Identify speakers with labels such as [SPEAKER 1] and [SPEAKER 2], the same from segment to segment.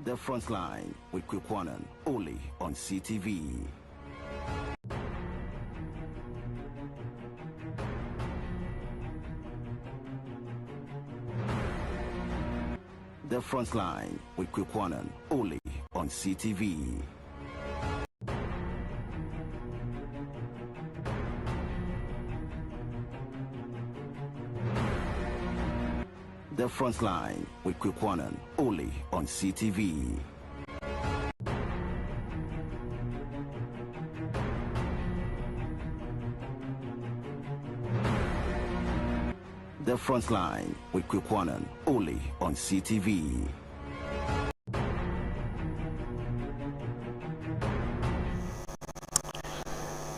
[SPEAKER 1] The Frontline with Kwikwanan, only on CTV. The Frontline with Kwikwanan, only on CTV. The Frontline with Kwikwanan, only on CTV. The Frontline with Kwikwanan, only on CTV.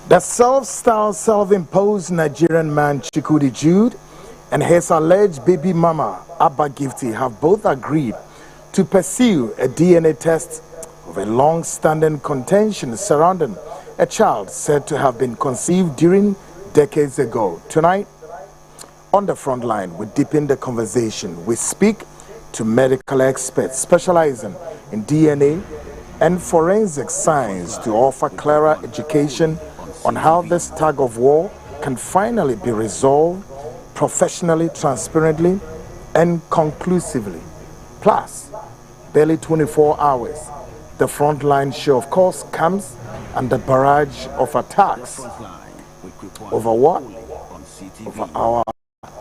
[SPEAKER 2] The self-styled, self-imposed Nigerian man Chikudi Jude and his alleged baby mama Abba Gifty have both agreed to pursue a DNA test of a long-standing contention surrounding a child said to have been conceived during decades ago. Tonight, on the front line, we deepen the conversation. We speak to medical experts specializing in DNA and forensic science to offer clearer education on how this tug of war can finally be resolved professionally, transparently, and conclusively. Plus, barely 24 hours, the Frontline show, of course, comes under barrage of attacks. Over what? Over our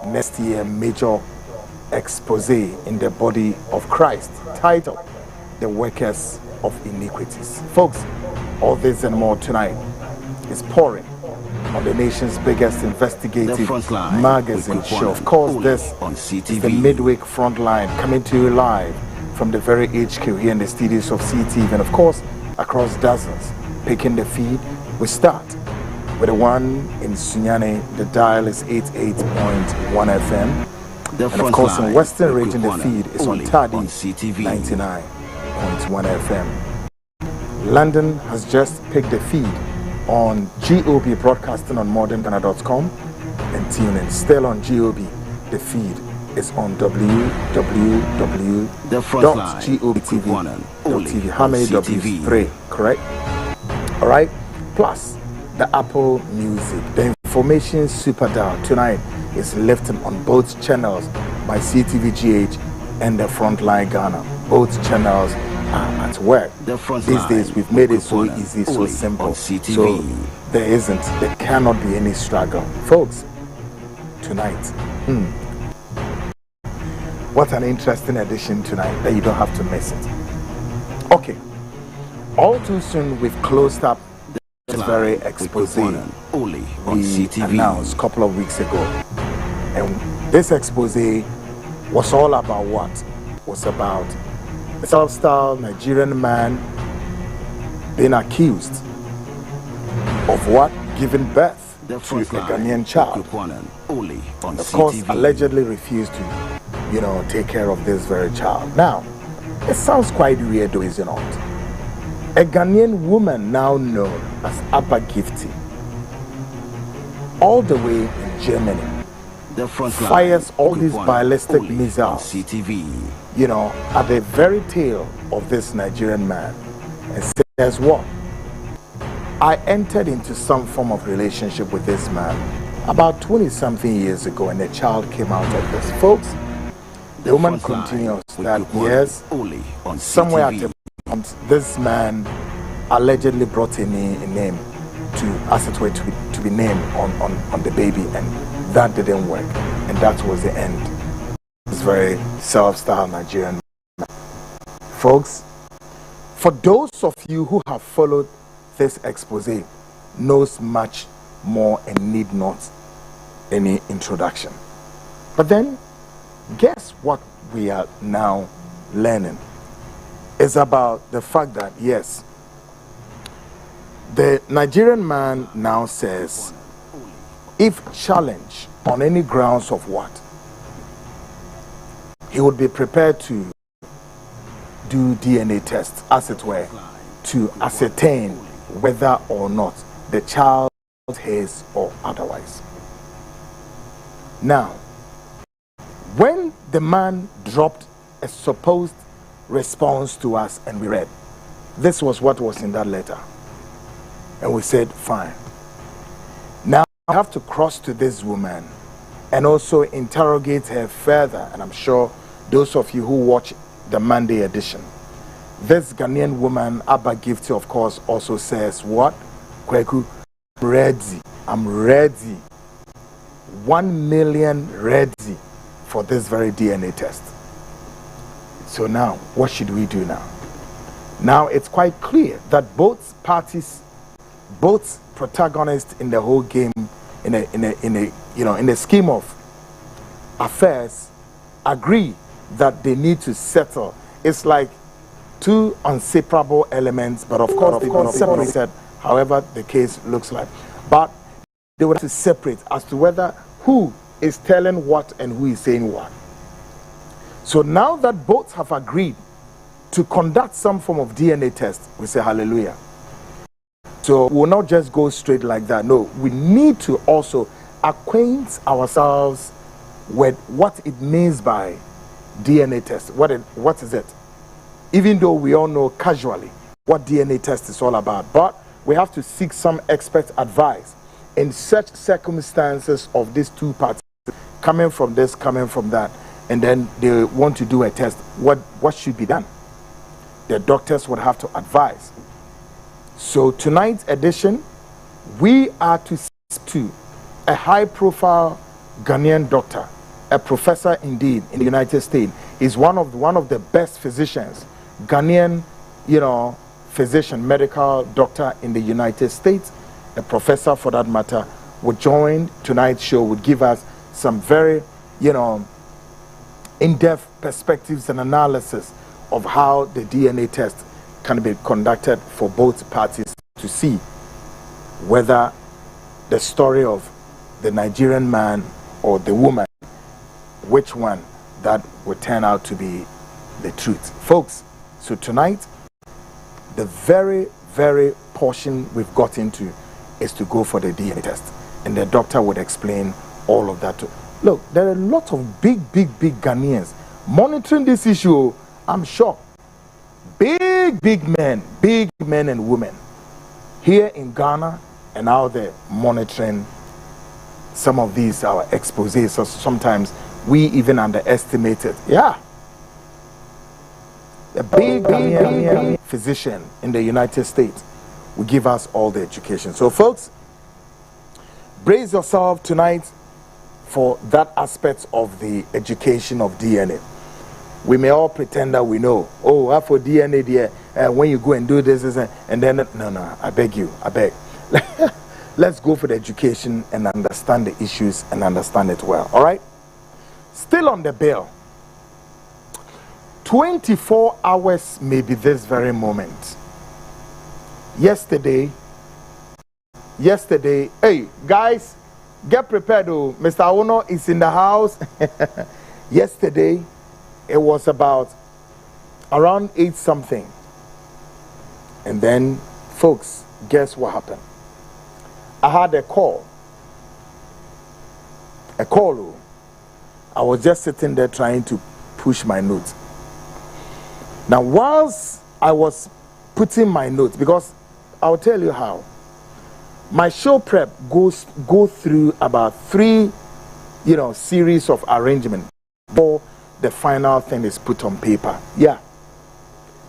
[SPEAKER 2] next year major expose in the body of Christ, titled The Workers of Iniquities. Folks, all this and more tonight is pouring on the nation's biggest investigative magazine show. Of course, this is the midweek Frontline, coming to you live from the very HQ here in the studios of CTV, and of course across dozens picking the feed. We start with the one in Sunyani. The dial is 88.1 FM, and of course in Western region the feed is on Tadi 99.1 FM. London has just picked the feed on GOB broadcasting on modernghana.com and TuneIn. Still on GOB, the feed is on www.gobtv.tv. How many W's? 3, correct? Alright, plus the Apple Music. The information super dial tonight is lifting on both channels by CTVGH and the Frontline Ghana. Both channels are at work. These days we've made it so easy, so simple. So there cannot be any struggle. Folks, tonight, what an interesting edition tonight that you don't have to miss it. Okay, all too soon we've closed up this very expose we announced a couple of weeks ago. And this expose was all about what? It was about a self-styled Nigerian man being accused of what? Giving birth to a Ghanaian child. Of course, allegedly refused to, take care of this very child. Now, it sounds quite weird, though, is it not? A Ghanaian woman now known as Abba Gifty, all the way in Germany, fires all these ballistic missiles, at the very tail of this Nigerian man, and says what? I entered into some form of relationship with this man about 20-something years ago, and a child came out of this. Folks, the woman continues that yes, somewhere at the point, this man allegedly brought a name to, as it were, to be named on the baby, and that didn't work, and that was the end. This very self-styled Nigerian man. Folks, for those of you who have followed this expose, knows much more and need not any introduction. But then, guess what we are now learning is about the fact that yes, the Nigerian man now says, if challenged on any grounds of what, he would be prepared to do DNA tests, as it were, to ascertain whether or not the child is his or otherwise. Now, when the man dropped a supposed response to us, and we read. This was what was in that letter. And we said, fine. Now I have to cross to this woman and also interrogate her further. And I'm sure those of you who watch the Monday edition, this Ghanaian woman, Abba Gifty, of course, also says, what? Kweku, I'm ready. 1 million ready for this very DNA test. So now, what should we do now? Now it's quite clear that both parties, both protagonists in the whole game, in the scheme of affairs, agree that they need to settle. It's like two inseparable elements, but of course they've been separated, however the case looks like. But they would have to separate as to whether who is telling what and who is saying what. So now that both have agreed to conduct some form of DNA test, we say hallelujah. So we'll not just go straight like that. No, we need to also acquaint ourselves with what it means by DNA test. What is it? Even though we all know casually what DNA test is all about, but we have to seek some expert advice in such circumstances of these two parties, coming from this, coming from that, and then they want to do a test. What should be done? The doctors would have to advise. So tonight's edition, we are to speak to a high-profile Ghanaian doctor, a professor indeed in the United States. He's one of the best physicians, Ghanaian, physician, medical doctor in the United States, a professor for that matter, would join tonight's show, would give us some very, in-depth perspectives and analysis of how the DNA test can be conducted for both parties to see whether the story of the Nigerian man or the woman, which one that would turn out to be the truth. Folks, so tonight, the very, very portion we've got into is to go for the DNA test. And the doctor would explain all of that. Look, there are a lot of big Ghanaians monitoring this issue. I'm sure. Big men and women here in Ghana and out there monitoring some of these, our exposés. So sometimes we even underestimate it. Yeah. A big Ghanaian physician in the United States will give us all the education. So folks, brace yourself tonight for that aspect of the education of DNA. We may all pretend that we know. Oh, for DNA there, when you go and do this, and then, no, I beg you, I beg. Let's go for the education and understand the issues and understand it well, all right? Still on the bill. 24 hours may be this very moment. Yesterday, hey, guys, get prepared, oh, Mr. Awono is in the house. Yesterday, it was about around 8 something. And then, folks, guess what happened? I had a call. Oh. I was just sitting there trying to push my notes. Now, whilst I was putting my notes, because I'll tell you how. My show prep go through about 3, series of arrangement before the final thing is put on paper. Yeah.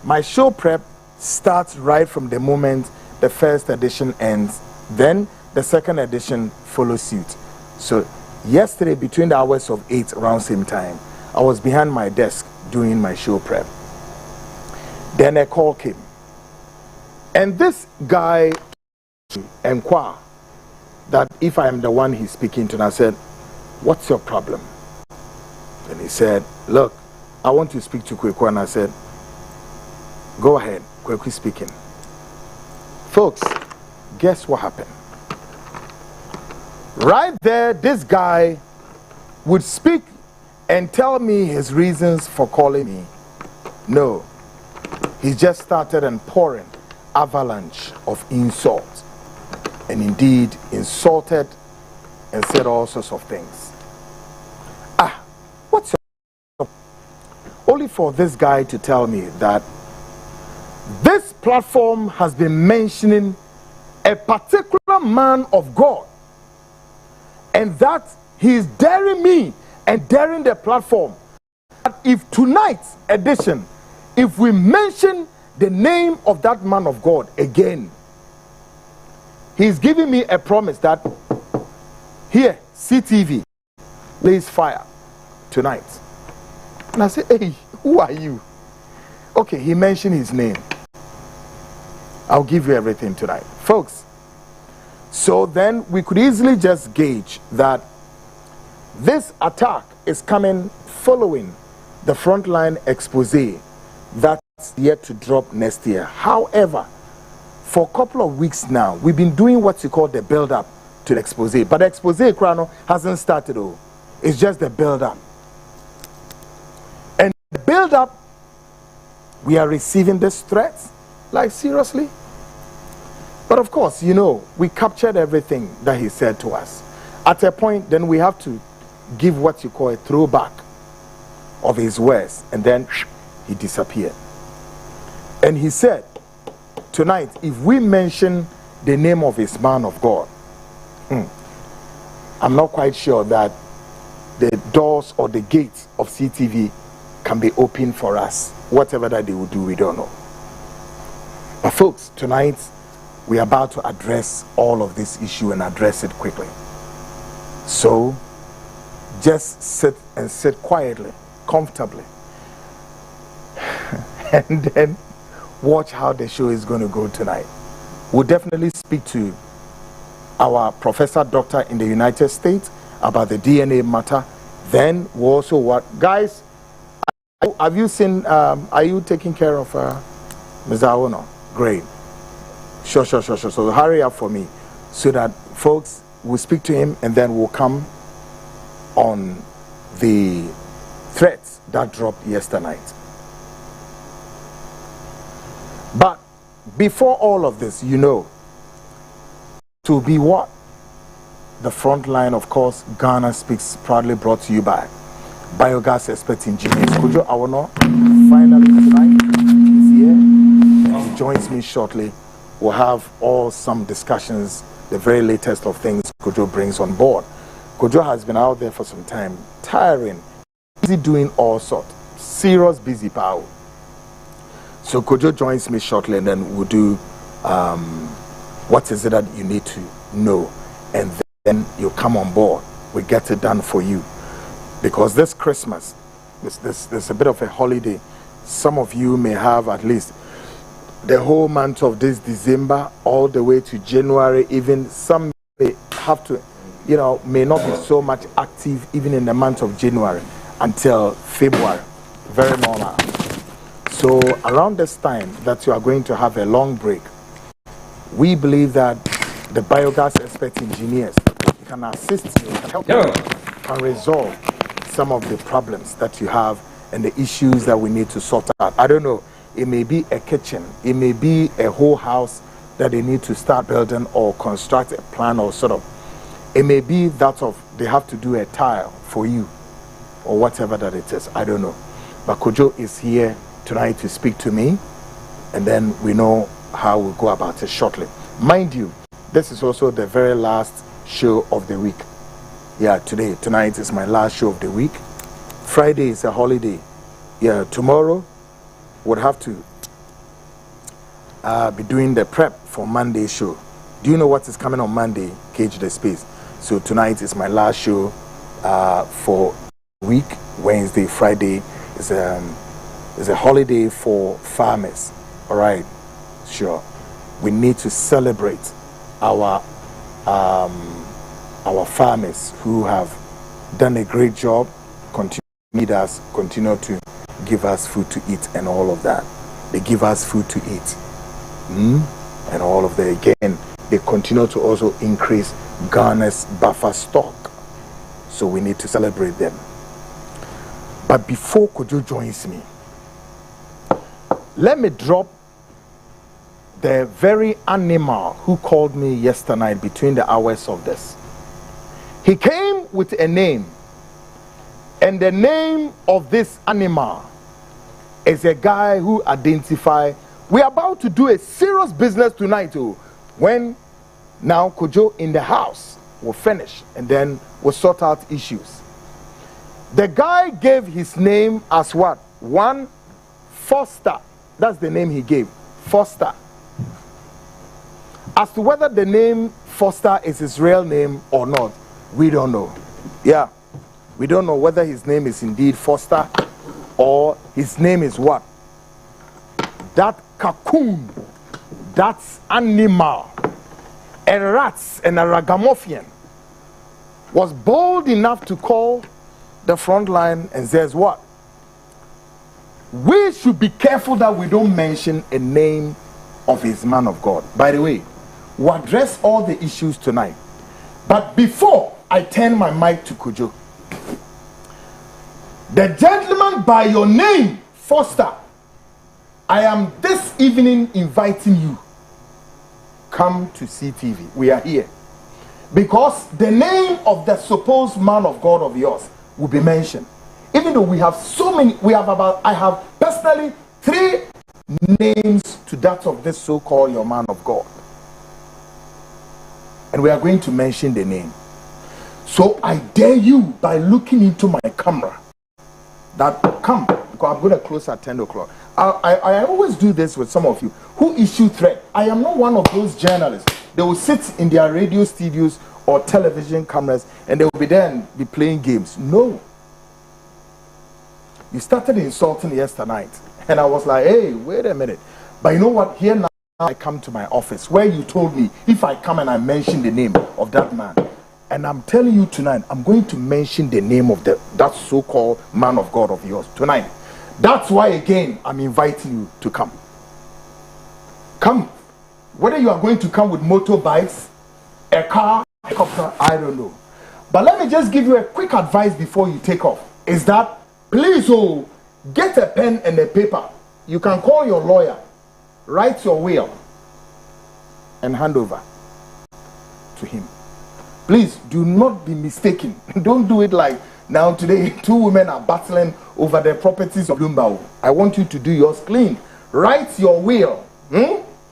[SPEAKER 2] My show prep starts right from the moment the first edition ends. Then the second edition follows suit. So yesterday, between the hours of 8 around same time, I was behind my desk doing my show prep. Then a call came. And this guy inquired that if I am the one he's speaking to, and I said, what's your problem? And he said, look, I want to speak to Kweku. And I said, go ahead, Kweku speaking. Folks, guess what happened? Right there, this guy would speak and tell me his reasons for calling me. No, he just started and pouring avalanche of insults, and indeed insulted and said all sorts of things. What's your... only for this guy to tell me that this platform has been mentioning a particular man of God, and that he is daring me and daring the platform that if tonight's edition, if we mention the name of that man of God again, he's giving me a promise that here, CTV, lays fire tonight. And I say, hey, who are you? Okay, he mentioned his name. I'll give you everything tonight, folks. So then we could easily just gauge that this attack is coming following the frontline expose that's yet to drop next year. However, for a couple of weeks now, we've been doing what you call the build-up to the expose. But the expose, Krano, hasn't started. Oh, it's just the build-up. And the build-up, we are receiving this threats. Like, seriously? But of course, you know, we captured everything that he said to us. At a point, then we have to give what you call a throwback of his words, and then he disappeared. And he said, tonight, if we mention the name of his man of God, I'm not quite sure that the doors or the gates of CTV can be open for us. Whatever that they will do, we don't know. But folks, tonight, we are about to address all of this issue and address it quickly. So, just sit quietly, comfortably, and then watch how the show is going to go tonight. We'll definitely speak to our professor doctor in the United States about the DNA matter. Then we'll also guys, have you seen, are you taking care of Ms. Awono? Great. Sure. So hurry up for me so that folks will speak to him, and then we'll come on the threats that dropped yesterday night. But before all of this, you know, to be what? The front line, of course, Ghana Speaks, proudly brought to you by Biogas Expert Engineers. Kojo Awono, finally tonight, is here, and he joins me shortly. We'll have some discussions, the very latest of things Kojo brings on board. Kojo has been out there for some time, tiring, busy doing all sorts, serious busy power. So Kojo joins me shortly, and then we'll do what is it that you need to know, and then you come on board. We get it done for you, because this Christmas, there's a bit of a holiday. Some of you may have at least the whole month of this December all the way to January. Even some may have to, you know, may not be so much active even in the month of January until February. Very normal. So around this time that you are going to have a long break, we believe that the Biogas Expert Engineers can assist you, can help you, can resolve some of the problems that you have and the issues that we need to sort out. I don't know, it may be a kitchen, it may be a whole house that they need to start building or construct a plan, or sort of, it may be that of they have to do a tile for you or whatever that it is. I don't know. But Kojo is here tonight to speak to me, and then we know how we'll go about it shortly. Mind you, this is also the very last show of the week. Yeah, tonight is my last show of the week. Friday is a holiday. Yeah, tomorrow would have to be doing the prep for Monday's show. Do you know what is coming on Monday? Cage the Space. So tonight is my last show for week. Wednesday, Friday is a holiday for farmers. All right, sure. We need to celebrate our farmers who have done a great job, continue to feed us, continue to give us food to eat and all of that. They give us food to eat. And all of that. Again, they continue to also increase Ghana's buffer stock. So we need to celebrate them. But before Kojo joins me, let me drop the very animal who called me yesterday night between the hours of this. He came with a name, and the name of this animal is a guy who identify. We are about to do a serious business tonight, oh, when now Kojo in the house will finish and then we'll sort out issues. The guy gave his name as what? One Foster. That's the name he gave, Foster. As to whether the name Foster is his real name or not, we don't know. Yeah, we don't know whether his name is indeed Foster or his name is what? That cocoon, that's animal, a rat and a ragamuffin, was bold enough to call the front line and says what? We should be careful that we don't mention a name of his man of God. By the way, we'll address all the issues tonight. But before I turn my mic to Kojo, the gentleman by your name, Foster, I am this evening inviting you. Come to CTV. We are here. Because the name of the supposed man of God of yours will be mentioned. Even though we have so many, I have personally 3 names to that of this so-called your man of God. And we are going to mention the name. So I dare you, by looking into my camera, that come, because I'm going to close at 10 o'clock. I always do this with some of you who issue threat. I am not one of those journalists. They will sit in their radio studios or television cameras and they will be there and be playing games. No. You started insulting yesterday night. And I was like, hey, wait a minute. But you know what? Here now I come to my office where you told me if I come and I mention the name of that man. And I'm telling you tonight, I'm going to mention the name of that so-called man of God of yours tonight. That's why, again, I'm inviting you to come. Come. Whether you are going to come with motorbikes, a car, a helicopter, I don't know. But let me just give you a quick advice before you take off. Is that, please, get a pen and a paper. You can call your lawyer, write your will, and hand over to him. Please do not be mistaken. Don't do it like now today 2 women are battling over the properties of Lumbao. I want you to do yours clean. Write your will.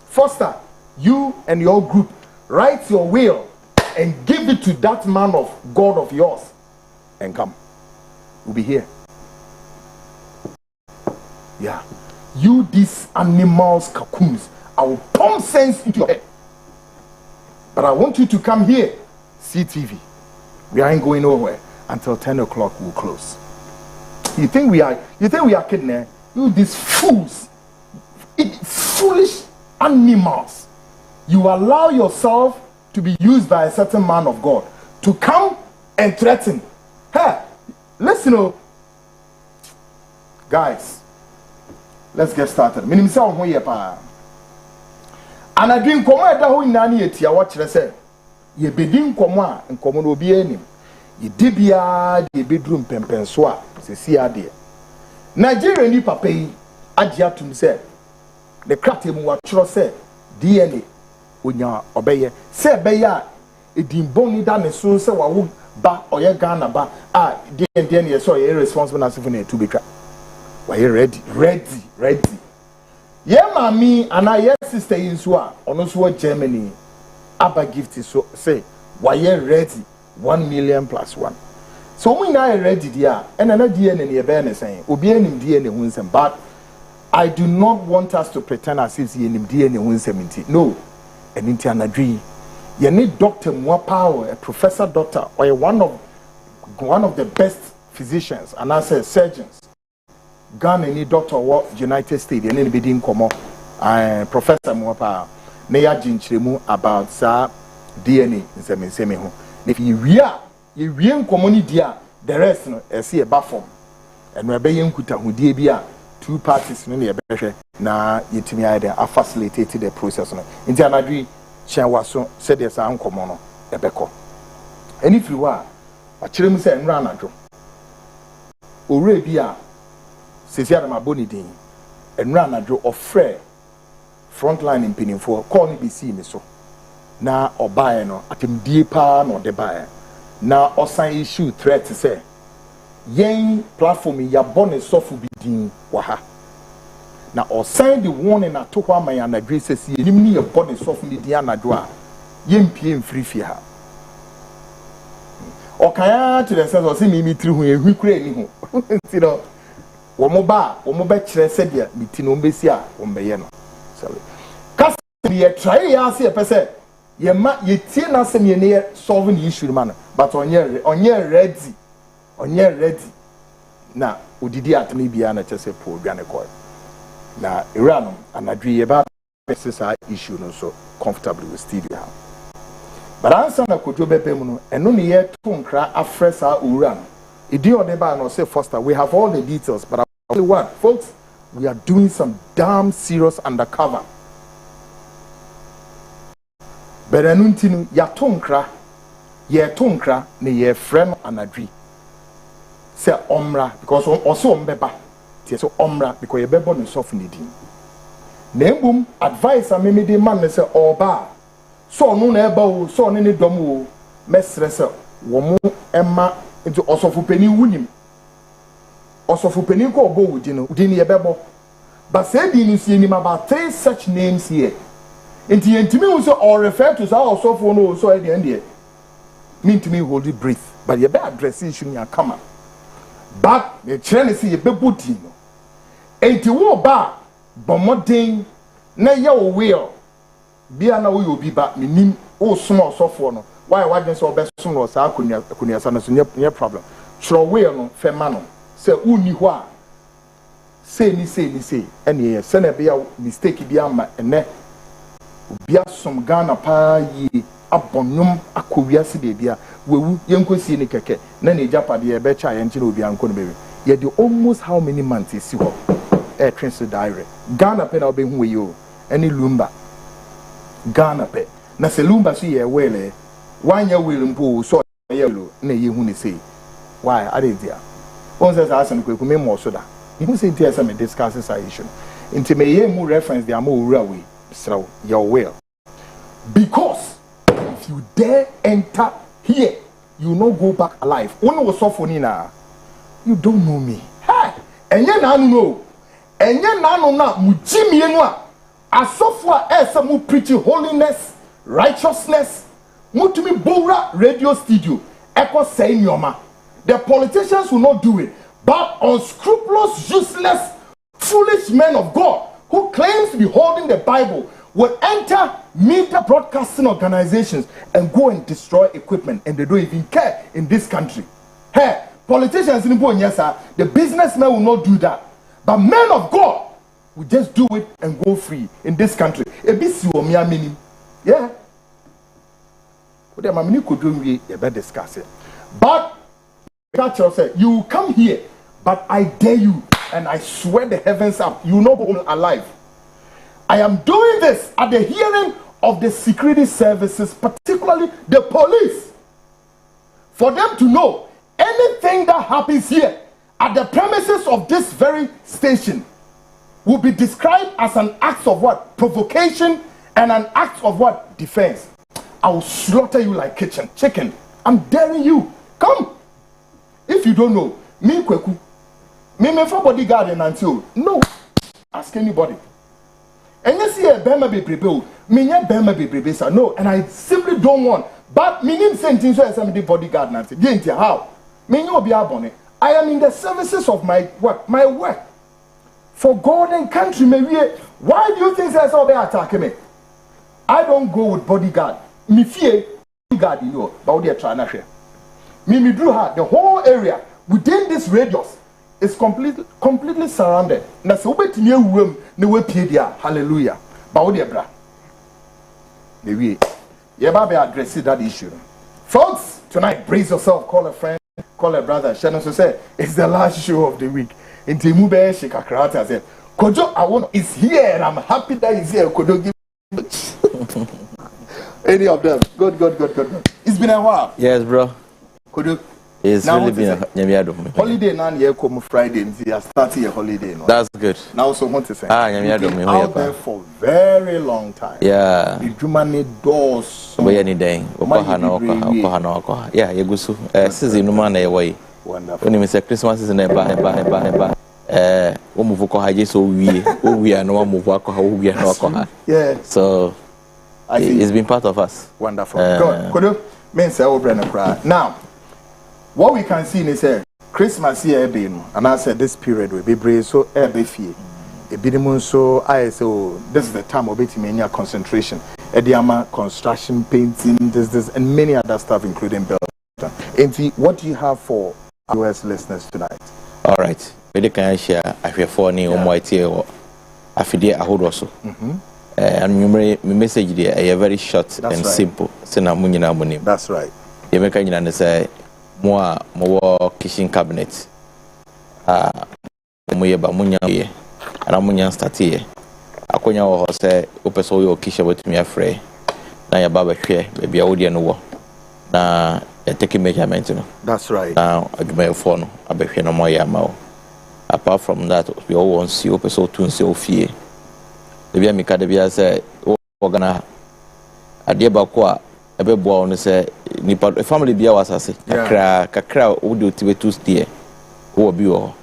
[SPEAKER 2] Foster, you and your group, write your will and give it to that man of God of yours and come. We'll be here. Yeah. You, these animals, cocoons, I will pump sense into your head. But I want you to come here. CTV. We ain't going nowhere until 10 o'clock we'll close. You think we are kidding, eh? You these fools, foolish animals. You allow yourself to be used by a certain man of God to come and threaten. Hey, listen, guys, let's get started. And I drink watch say. Ye bedin komo a nkomo no obi anim ye dibia de bedroom pempenso a se si ade Nigeria ni papa yi age atum se the kratem wa chro se DNA onya obeye se beye a edinbon ni da ne so se wa wo ba oye Ghana ba a DNA so ye responsible na se for na tu betwa wa ye ready ye mami ana ye sister yin so a ono so Germany Abba gift so say why you ready 1 million plus 1. So we now ready there and another DNA near Ben saying obi enim DNA hunsem, but I do not want us to pretend as if enim DNA hunsem. No, and into anadri you need Dr. More power, a professor doctor or one of the best physicians and I say surgeons. Ghana need doctor what United States you need be din komo Professor More power. Neya jinchiremu about sa DNA nseme ho. If you nkomoni dia the rest no ese e ba form. Eno ebe ye nkuta hodie bi a 2 parties no na ebehwe na yetimi aye dem facilitate the process no. Nti anadwi chen waso said there sa nkomo no ebeko. Eni firi wa akiremu se enra anadwo. Owre bi a sesi adam aboni din. Enra anadwo ofre frontline in Pinning4 call me BC me so na obaye no atemdie pa no de bae na osan issue threat say yen platform ya bone sofu bidin wa ha na osan the warning na to hwa man anadwe sesi enim ne ye body soft ne di anadwo a yempie mfiri fie ha okaya to the sense o se mi tiri hu ehu kura ni hu nti no wo mo ba kire se dia mi ti no mbesi a wo mbeye no sorry kas ye try ya se pese ye ma ye tie na se me ne solving the issue man but onye ready na odidi atene bia na chese po dwane ko na Iran anadwi ye ba pese issue no so comfortably with studio ha but answer na kojo bebe mu no eno ne ye to nkra afresa owura no idi ode ba no say Foster we have all the details but I tell you what folks we are doing some damn serious undercover but enu ntinu ya to nkra ne ye frem anadwi say omra because also ombeba tie so omra because ye bebo no soft need na embum advice amemi de man say oba so no na eba o so ne dom o mesre se wo mo ema into osofupeni wunim osofupeni ko obo wudi no udi ne ye bebo but say di ni si ni about 3 such names here into yentimi wo so or refer to so osofo no so e de ende mean to me hold it breath but ye be address issue ni akama but the chene si ye be budi no enti wo ba bomodin na ye wo will bia na wo obi ba menim wo soma osofo no why wadwen so be som no sa akunia sa no so nye problem chro will no fe ma no se uni ho a say ni ene ye se na be ya mistake bia ma ene bia som Ghana pa yi abonum akowiase de bia wewu yenkosi ni keke na ne japade ye be cha ye nchi na obi anko no bewe ye de almost how many months is ho transfer diary Ghana pe na obe hu we yo any lumba Ghana pe na se lumba so ye wele wanya wele mpo so ye lo na ye hu ni say why are they there on says asan kweku me mo so da you say there some discuss this issue into me ye mu reference the amo ura we so your will because if you dare enter here you no go back alive one was so funny na you don't know me hey enye na anu no enye na anu na mujimie no a asofo a ese mu preach holiness righteousness mutumi bowra radio studio eko say nyoma the politicians will not do it but unscrupulous useless foolish men of God who claims to be holding the Bible will enter media broadcasting organizations and go and destroy equipment and they don't even care in this country. Hey, politicians in Bonyasa, the businessmen will not do that. But men of God will just do it and go free in this country. Yeah. What could do we better discuss it. But you come here, but I dare you and I swear the heavens up, you will not go alive. I am doing this at the hearing of the security services, particularly the police, for them to know anything that happens here at the premises of this very station will be described as an act of what? Provocation and an act of what? Defense. I will slaughter you like kitchen chicken. I'm daring you. Come. If you don't know, me kweku. Me for bodyguard and until. No. Ask anybody. And you see a Bema be prepared. Me nye Bema be prepared, sir. No, and I simply don't want. But me name same so as somebody bodyguard nanti. Didn't how? Me nye obi abone. I am in the services of my what? My work. For God and country, me why do you think there's all they attacking me? I don't go with bodyguard. Me fear bodyguard, you know, but they are trying to share. Me drew her the whole area within this radius. Is completely surrounded. Na se obeti me awuam na we pie dia. Hallelujah. Ba wo de bra. The way. You ba be address that issue. Folks, tonight brace yourself, call a friend, call a brother. Shannon so say it's the last show of the week. Inti mu be shika krata say, Kojo Awon is here and I'm happy that he's here. Kojo give any of them. Good. It's been a while.
[SPEAKER 3] Yes, bro.
[SPEAKER 2] Kojo
[SPEAKER 3] it's now really been a
[SPEAKER 2] holiday now. You come Friday and you start your holiday. No?
[SPEAKER 3] That's good.
[SPEAKER 2] Now, so what to say?
[SPEAKER 3] You've
[SPEAKER 2] been out there for a very long time.
[SPEAKER 3] Yeah.
[SPEAKER 2] You need doors.
[SPEAKER 3] But any day. Yeah, you go so. Season no man away.
[SPEAKER 2] Wonderful.
[SPEAKER 3] When you say Christmas is never. we move ko haje so we are no move ko ha we are no ko ha.
[SPEAKER 2] Yeah.
[SPEAKER 3] So it's been part of us.
[SPEAKER 2] Wonderful. Good. Could you mean say over and cry. Now, what we can see is Christmas here being, and I said this period will be brave so be fear. A bit so I say this is the time of it mania concentration. Ediama construction, painting, this and many other stuff including building. And what do you have for our US listeners tonight?
[SPEAKER 3] All right. We can share I feel for ni omoite o afide ahodo so. And my message there is very short and simple. Say na munyina monim.
[SPEAKER 2] That's right.
[SPEAKER 3] You make nyina ne say mo kitchen cabinet. Mo ye ba munya ye. Ana munya start here. Akonya wo say opeso yo kitchen wetumi afre. Na ya baba hwe baby awodi no wo. Na take measurement no. That's right. Now adwuma for no abehwe no mo ya ma wo. Apart from that we all want see opeso tun se ofie. The bia mika de bia say ogana ade ba ko a ebeboa no say nipa family bia wasase kakra wo de otibetu steer wo bi wo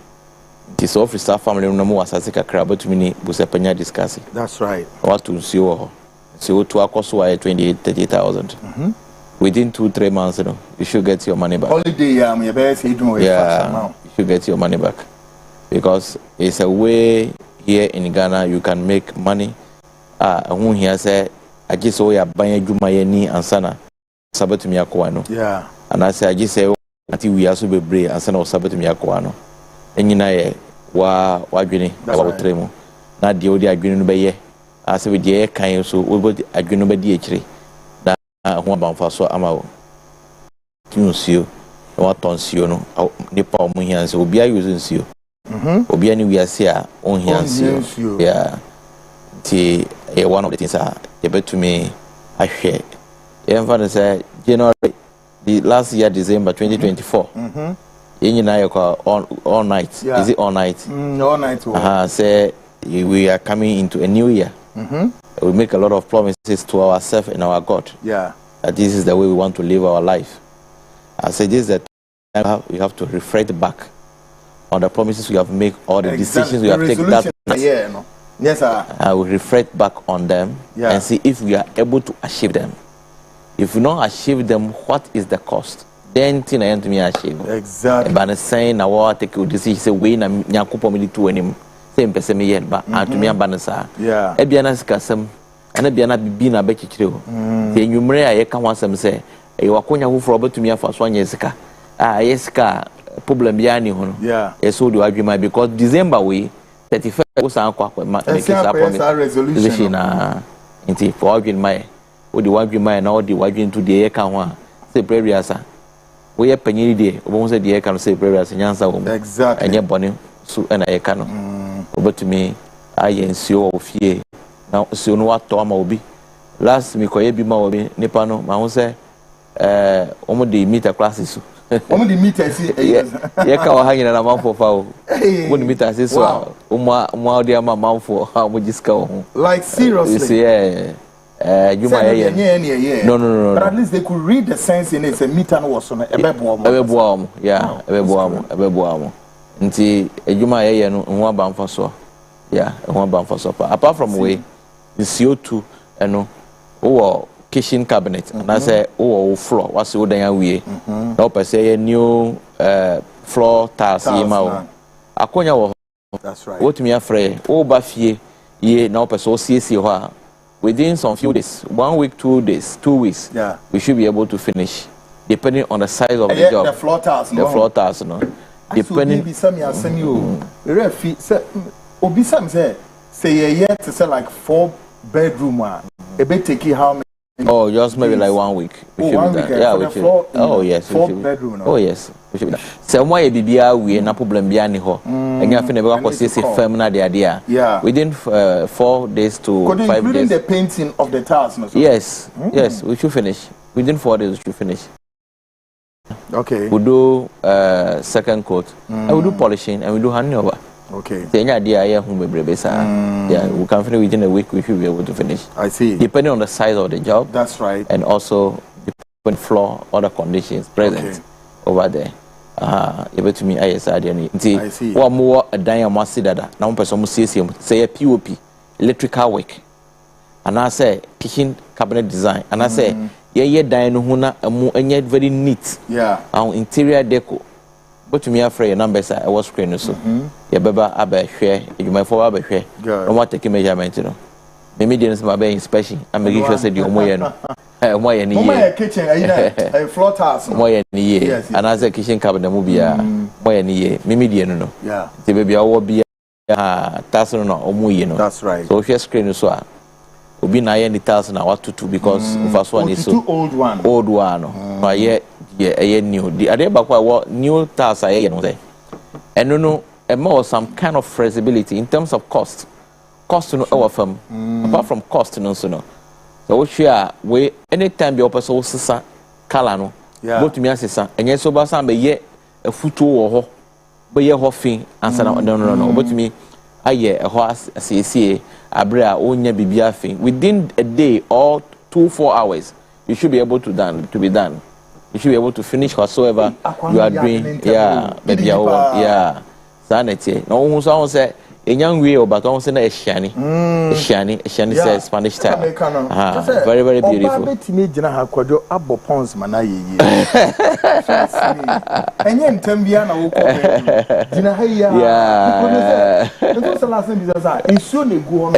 [SPEAKER 3] this officer family no mo wasase kakra batumi ni busepanya discuss. That's right. What to see wo so to akoso 28,000-30,000 within 2-3 months you should get your money back. Holiday you better say you should get your money back because it's a way here in Ghana you can make money. Who here say I just saw ya banya juma ye ni ansana sabatu mi akwa no. Yeah. And I say I just say ati we also be brave ansana sabatu mi akwa no. Enyina ye wa dwene wa tremu. Na de odi adwene no be ye. Ase we de kan so we go adwene no be de ekire. Na ho abanfa so amawo. Tinunsio na wa tonsio no nipa omo here say obi ayo nsio. Obi ani we ase a on here nsio. Yeah. One of the things you bet to me I share. You say January the last year December 2024. You know all night. Yeah. Is it all night? All night. Say we are coming into a new year. We make a lot of promises to ourselves and our God. Yeah. That this is the way we want to live our life. I say this is the time we have to reflect back on the promises we have made, all the decisions we have taken that night. Yeah, no. Yes, sir. I will reflect back on them and see if we are able to achieve them. If we don't achieve them, what is the cost? Then thing I want to achieve. Exactly. But saying now what take you decision say we na nyakupo mi to anim. Same person me yet but and to me abanasa. Yeah. Ebiana sikasem ana biana bibi na bechichire ho. Say nwumre a ye ka ho asem say e wakonya ho fro betumi afa so anya sika. Yesika problem bia ni ho no. Yeah. So do agreement because December we 35 usan kwa make that resolution na inti for arguing my o di wagri my na o di wagri into the year kan ho a say prayer sa we ye panyini de obo say the year kan say prayer sa nyansa wo exactly enye bone so na ye kan no obetumi ayensuo ofie na so no ato ama obi last me koye bi ma obi nipa no ma ho say omo de meter classes so omo de meter si ye ka wa hanyina na manfo fa o omo de meter si so omo de ama manfo omo jiska ho like seriously you might no but at least they could read the sense in it. It's a meter no was on ebebo yeah ebebo nti ejuma ye no ho aba mfa so yeah ho aba mfa so apart from way the CO2 no wo kitchen cabinet and I say wo floor what's wo dan awie na o pese new floor tiles yema wo akonya wo that's right what me afre wo ba fie ye na o pese o siesie ho a within some few days 1 week 2 days 2 weeks yeah we should be able to finish depending on the size of the job the floor tiles no depending be some asem you refi say obi sam say ye to say like 4 bedroom a bit take how many oh just maybe like 1 week we should be that. Yeah we should oh yes 4 bedroom oh yes we should be say why e bibia we na problem bia ni ho enya fe na be kwa say firm na de ade a within 4 days to 5 days including the painting of the tiles no so yes yes we should finish within 4 days we should finish. Okay. We do second coat. And we do polishing and we do handover. Okay. Yeah, we can finish within a week. We should be able to finish. I see. Depending on the size of the job. That's right. And also depending on floor, other conditions present over there. yɛbɛtumi ayɛ saa deɛ no nti wo mo a dan a mo ase dada na mo pɛ so mo siesie mo sɛ yɛ POP electrical work anaasɛ kitchen cabinet design anaasɛ yɛyɛ dan no ho na mo ɛnyɛ very neat interior deco botumi afrɛ yɛ numbers a ɛwɔ screen no so yɛbɛba abɛhwɛ adwumayɛfoɔ abɛhwɛ na mo atake measurement no me deɛ no sɛ mabɛyɛ inspection amake sure sɛ deɛ ɔmo yɛ no mo yɛ ni ye
[SPEAKER 2] kitchen ayi floor tiles
[SPEAKER 3] mo yɛ ni ye anaasɛ kitchen cabinet mo bia mo yɛ ni ye me deɛ no nti baby awɔ bia tiles no na ɔmo yɛ no
[SPEAKER 2] that's right
[SPEAKER 3] so hwɛ screen no so a obi na yɛ ni tiles na watutu because first one is so
[SPEAKER 2] old one
[SPEAKER 3] no na yɛ new the ade ba kwa new tiles a yɛ no sɛ ɛno no ɛma some kind of flexibility in terms of cost no ɛwɔ fam apart from cost no so no so we anytime be opposite so sisa color no botumi asesa enye so ba san be ye afuto wo ho be ye ho fin ansa na no botumi aye ho asiesie abre a onya bibia fin within a day or 2-4 hours you should be able to be done you should be able to finish whatsoever you are doing baby sanity no hu so say young way but on say na ehyiani say Spanish style very very beautiful
[SPEAKER 2] oba betime gina ha kwadwo abo pons mana yeye enye ntambia na wo ko gina ha ya nto sala sen bizasa nsuo na egu ho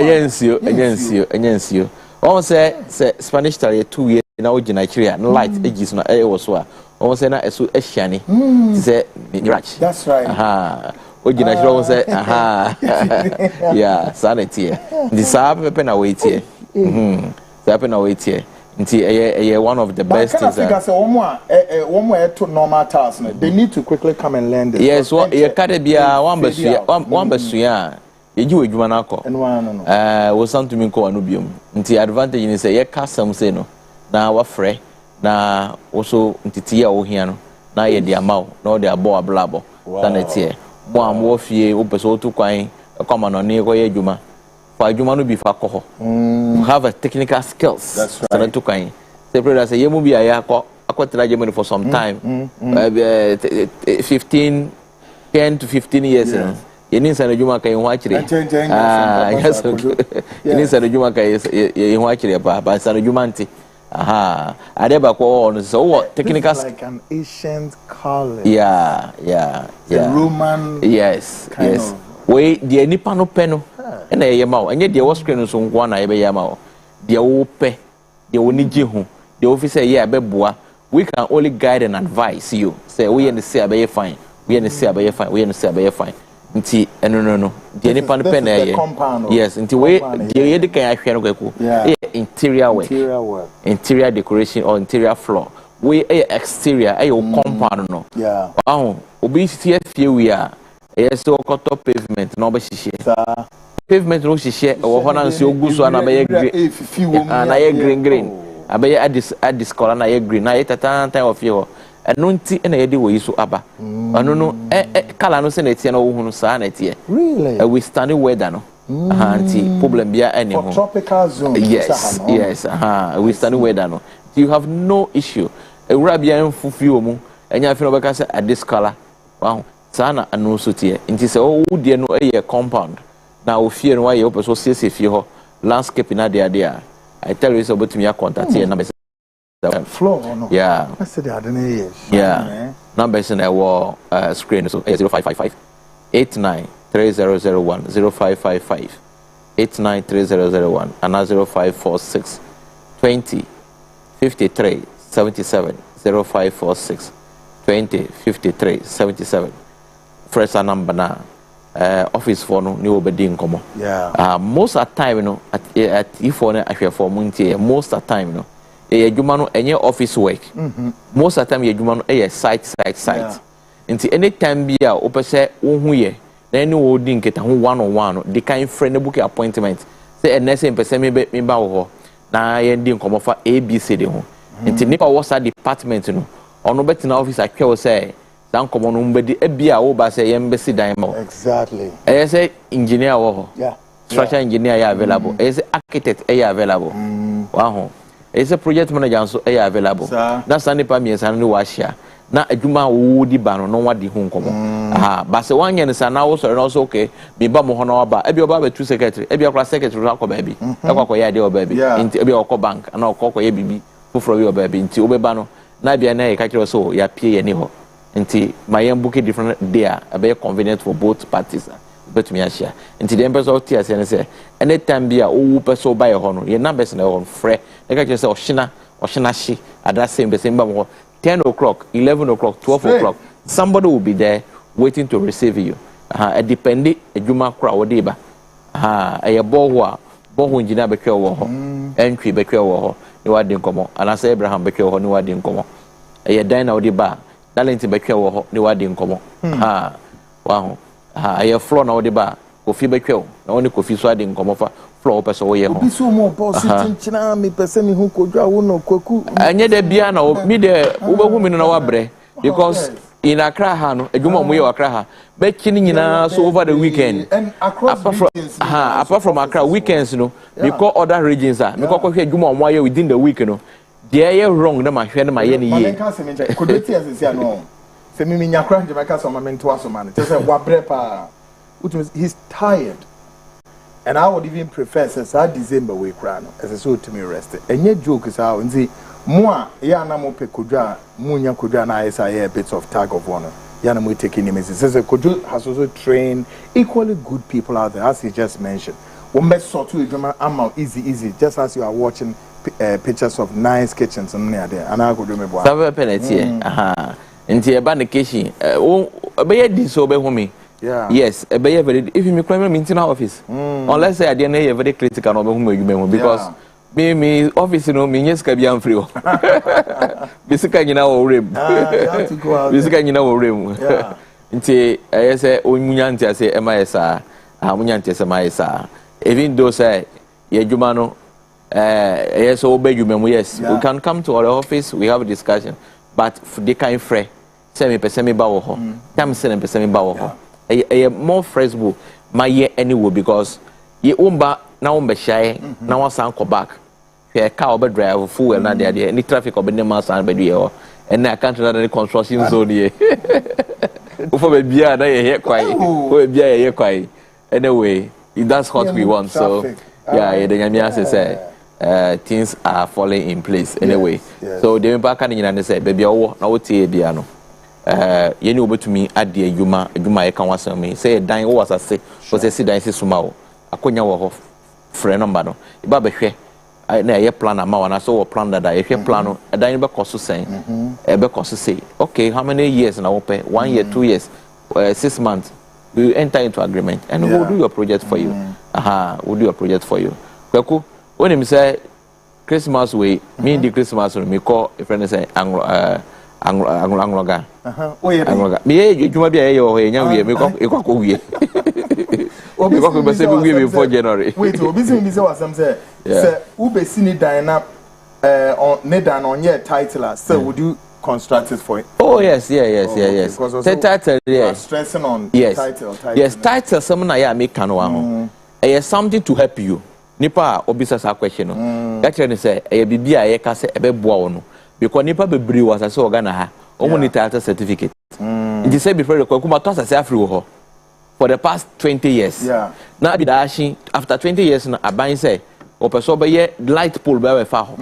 [SPEAKER 3] enye nsio on say Spanish style 2 years na wo gina Nigerian light edges na e wo so a on say na eso ehyiani say mirage
[SPEAKER 2] that's right
[SPEAKER 3] Ojina shiro say sanity the sabe na wait here sabe na wait here nti one of the best things
[SPEAKER 2] that say one more to normal tasks they need to quickly come and learn this
[SPEAKER 3] yes you kade bia one besuya yeji wedwuma na akọ wo santo mi ko anu biom nti advantage ni say ye kasam say no na wafrɛ na wo so ntiti ya wo hia no na ye de amaw na o de abo ablabo sanity mo amwo fie wo pese otu kwan akoma no ne ko ye adwuma fa adwuma no bi fa ko have a technical skills that's to kwan say brother say ye mu bi aya akwatena Germany for some time 10 to 15 years ye ni san adwuma kan ho akire yes ye ni san adwuma kan ye ho akire ba san adwuma nti adeba ko on so technical
[SPEAKER 2] like an ancient college
[SPEAKER 3] the
[SPEAKER 2] Roman
[SPEAKER 3] yes we the nipa no pe no na ye ma o enye de wo screen so nko na ye be ye ma o de wo pe de wo ni gi hu de wo fi say ye abeboa we can only guide and advise you say we ye say abe fine we ye say abe fine we ye say abe fine nti no de nipa no pe na ye yes nti we de ye de kan ahwe no kwaku interior decoration or interior floor we exterior compound no obi fie we a so koto pavement no be hihye pavement no hihye wo ho na nso oguso na be green abe adis color na ye green na ye tatan of ye ho eno nti na ye de wo yiso aba eno no color no se na tie na wo hu no sa na tie
[SPEAKER 2] really
[SPEAKER 3] we standing weather no anti problem bia any
[SPEAKER 2] for tropical zone
[SPEAKER 3] yes we standing weather no you have no issue ewura bia mfufi omu enya afi no beka say at this color wow sana anu so tie nti se wo die no compound na ofie no waye opeso siesie fie ho landscape na de ade a I tell you so about me contact here number
[SPEAKER 2] floor no
[SPEAKER 3] I
[SPEAKER 2] said I don't know
[SPEAKER 3] number is in our screen so 0555 893001 0555 893001 and 0546 20 53 77 0546 20 53 77 first number na office for no new obedi nkomo most of the time you know at if one ahwe for muntie most of the time you know adwuma no enye office work most of the time adwuma no site nti anytime bia opese wo hu ye na any wo di nketa ho one on one the kind friend book appointment say enese mpese me ba wo ho na ye di nkomo fa abc de ho nti nipa wo sa department no ono betina office akwe wo say dan komo no mbedi ebia wo ba say yembesi dan mo
[SPEAKER 2] exactly
[SPEAKER 3] say engineer wo ho structural engineer ya available say architect ya available wa ho say project manager so ya available na sani pa mi san no wa share na adwuma wo di ba no wadi ho nkomo aha ba se wanye ne sa na wo sori no so okay me ba mo ho na ba e bi oba ba tu secretary e bi akra secretary akọ ba bi e kwa ya de oba bi nti e bi akọ bank na akọ ye bibi foforo wi oba bi nti obeba no na bia na e ka kire so ya pie ye ni ho nti my book different there be convenient for both parties but me ashia nti the empress of tears and say anytime bia wo person buy ho no ye numbers na ho frɛ e ka kire say oshina shi at that same the same ba 10 o'clock, 11 o'clock, 12 o'clock, somebody will be there waiting to receive you. A dependent, a Juma crowd, deba. A boho engineer became war, entry became war, no one didn't come on, and I say Abraham became war, no one didn't come on. A diner of the bar, Darlington became war, no one didn't come on. Wow, a floor now the bar, coffee became, no only coffee so I didn't come off. Floor person we here. Be so more boss china me person me hu kodwa wo no kwaku. Anye de bia na me de wo behu me no na wabre because in Accra ha no adwuma mo ye Accra ha be kini nyina so over the weekend
[SPEAKER 2] and across regions
[SPEAKER 3] apart from Accra weekends no because other regions me ko hwe adwuma mo ye within the week no dey ye wrong na ma hwe na ma ye ne ye.
[SPEAKER 2] Kodeti asese no se me nyakra nje maka so ma mento aso ma no say wabre pa he's tired. And I would even prefer since December we cry as a so to me rested. And yet joke is how and see more yana mo pe kodra munya kodra na is a bit of tag of honor. Yana mo taking him says Kojo has also trained equally good people out there as he just mentioned. One best sort to drama amount easy just as you are watching pictures of nice kitchens and near there and I could do me boy.
[SPEAKER 3] Several penalty aha. Nti e ba na kitchen be di so be hu me.
[SPEAKER 2] Yeah.
[SPEAKER 3] Yes, very if you claim me in office. Unless say I dey very critical no be hu because me office no me nyeska bi am free. Bisika nyina wo rem. Bisika nyina wo rem. Nti say onmunya nti ase e ma yesa. Munya nti ase ma yesa. Even though say ye dwuma no yes obedwuma mu yes. We can come to our office, we have a discussion, but they kind free. Say me pese me ba wo ho. Tam say me pese me ba wo ho. More flexible my year anyway because ye umba na umbe shy na wasan ko back here car obe drive full na there any traffic obe dem san be do and I can't run the construction zone here ufo be bia na ye kwai o bia ye kwai anyway that's what we want so yeah the nyamia say things are falling in place anyway so the impact kan nyina say be bia wo na wo tie bia no yeni obetumi ade adwuma ye kan wasam me say dan wo wasase so say si dan si suma wo akonya wo ho frɛ number no iba be hwɛ na ye plan ama wana so wo plan that ye hwɛ plan no dan be koso sen be koso say okay how many years na wo pɛ 1 year 2 years 6 months we enter into agreement and we'll do your project for you we'll do your project for you kwaku when him say Christmas way me the Christmas me call a friend say angloga angloga me juma bia ye ho nya wie me ko wie obi ko be say we before January
[SPEAKER 2] wait obi say me say wasam say u be sini dan na on ne dan on your title so would you construct it for it?
[SPEAKER 3] Oh yes the title
[SPEAKER 2] stressing on title
[SPEAKER 3] yes title some na ya make kan wa ho something to help you nipa obisa sa question no ya kire ni say bibia ye ka say ebe boa wo no because nipa bebre was say organa ha omo ni title certificate it say before the kuma to say afri wo ho for the past 20 years na bi da shi after 20 years na aban say o person be ye light pole be fa ho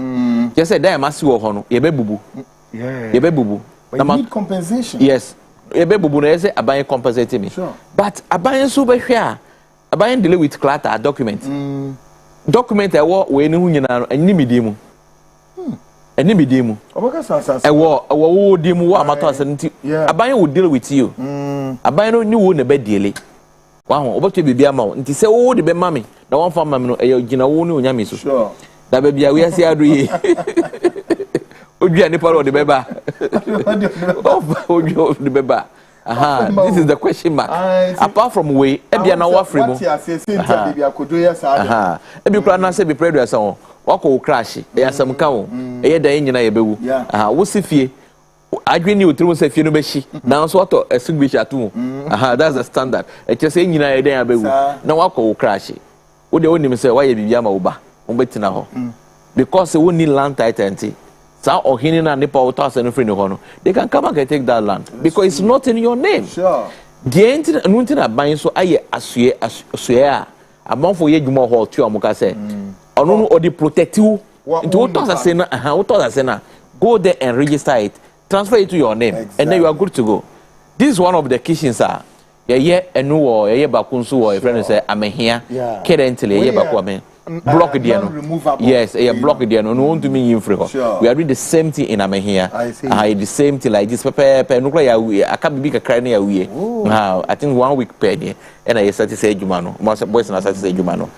[SPEAKER 3] just say dem asi wo ho no ye be bubu ye be bubu
[SPEAKER 2] na need compensation
[SPEAKER 3] yes ye be bubu na say aban compensate me but aban so be hwe a aban delay with clutter document document e wo we ni hu nyina no ani midimu any medium. Wo dim wo amato asenti. Aban will deal with you. Aban no ni wo na be deal. Wa ho oboto bibia ma wo. Nti se wo de be mami. Na won fa mami no e gina wo ni onyame so.
[SPEAKER 2] Sure.
[SPEAKER 3] Da be bia we ase adu yi. Odua ni paro de be ba. Odua de be ba. This is the question mark. Apart from we, e bia na wo free mo. E bi kura na se bi predo asa wo. Wako crash ya samka wo e dan nyina ye bewu wo sifie adwene otru se fie no be hyi na so auto extinguisher atu that's the standard e chese nyina ye dan ya bewu na wako crash wo de wonim se wa ye bibia ma wo ba wo betina ho because wo ni land title enti sa ohini na nipa wota no free no ho no they can come and take that land because it's not in your name.
[SPEAKER 2] Sure.
[SPEAKER 3] The enti na ban so aye asue a amanfo ye dwuma ho tu amuka say ono no odi protect you into wota say na go there and register it, transfer it to your name, and then you are good to go. This is one of the kitchens yeah enu wo yeah bakunsu wo your friend say amehia currently yeah bakwa block there no. Yes, block there no want to mean free. We are doing the same thing in amehia. The same thing like this pepper no ya aka bibi kakra na ya wie. I think 1 week per day and I start to say juma no. Most boys na start to say juma no.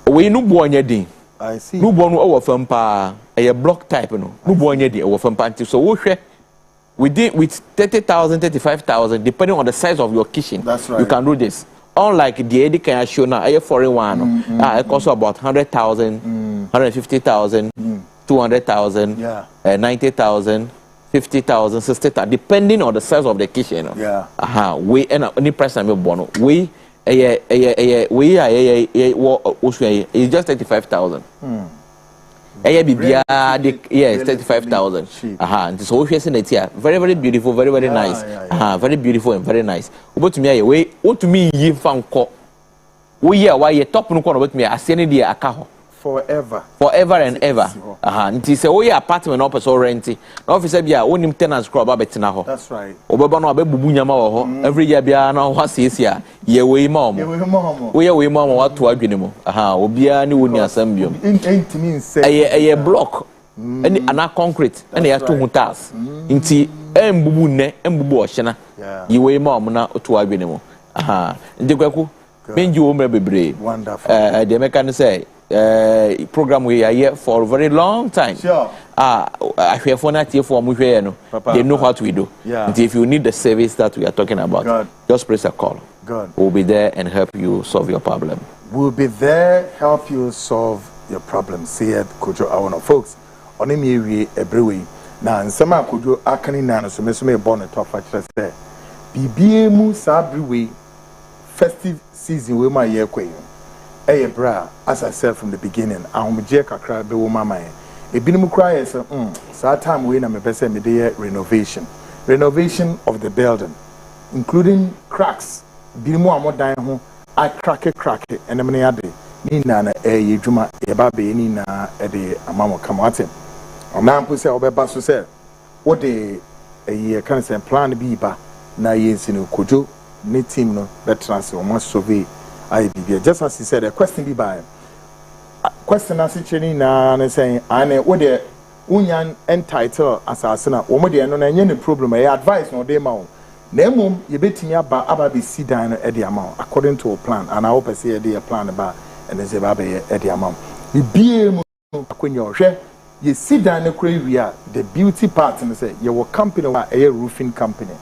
[SPEAKER 3] We no bo anya din.
[SPEAKER 2] I see.
[SPEAKER 3] No bo no owo fam pa block type no. No bo anya din owo fam pa until so wo hwe with 30,000, 35,000, depending on the size of your kitchen.
[SPEAKER 2] That's right.
[SPEAKER 3] You can do this. Unlike the Eddie can show now, a foreign one, it costs about 100,000, 150,000, 200,000, 90,000, 50,000, 60,000, depending on the size of the kitchen.
[SPEAKER 2] Yeah.
[SPEAKER 3] We any price I'm born. We it's just 35,000. Yes, 35,000. So we say that very, very beautiful, very, very nice. Very beautiful and very nice. But to me, what to me, you found we are why you top no corner with me. I see any day akaho forever and ever. Until say, oh yeah, apartment up so renty. Now if you say, yeah, only tenants crop up betina ho.
[SPEAKER 2] That's right.
[SPEAKER 3] Obaba no abebubu nyama ho. Every year bia na ho asiesia. Ye we mom. We we mom what to adwene mu. Obia ni woni asam biom.
[SPEAKER 2] Intimi say.
[SPEAKER 3] A block. Any ana concrete. Any ya to hutas. Nti embubu ne embubu ohye ye we mom na to adwene mu. Ndi kwaku. Benji wo mra bebre.
[SPEAKER 2] Wonderful.
[SPEAKER 3] The mechanic say program we are here for a very long time.
[SPEAKER 2] Sure.
[SPEAKER 3] I hear for that for they know what we do.
[SPEAKER 2] Yeah.
[SPEAKER 3] And if you need the service that we are talking about, just press a call. We'll be there and help you solve your problem.
[SPEAKER 2] We'll be there, help you solve your problem. See it, Kojo Awono. Folks, on him we every way. Now, in some Kojo Akani Nana, so me born a top factor there. BBMU Sabri festive season with my year queen. Hey, bra, as I said from the beginning, I'm kakra be wo mama e. Ebinim cry say, so time we na me pese me dey renovation of the building, including cracks. Binom amodan ho, I crack and me ade. Ni na na ye dwuma ye ba be ni na e de amamo kamate. Onampo say obeba so say, what the ye kan say plan bi ba na ye nsinu kojo ni team no be transfer o survey. Just as he said, a question be by question as chini na saying, I what the union entitled as a sinner, or more than any problem, I advise no demo. Nemo, you bet me about Ababi sit down at the amount according to a plan, and I hope I see a day plan about and there's a baby at the amount. The beer when you're share, you sit down the crave, the beauty part, and say, your company, a roofing company.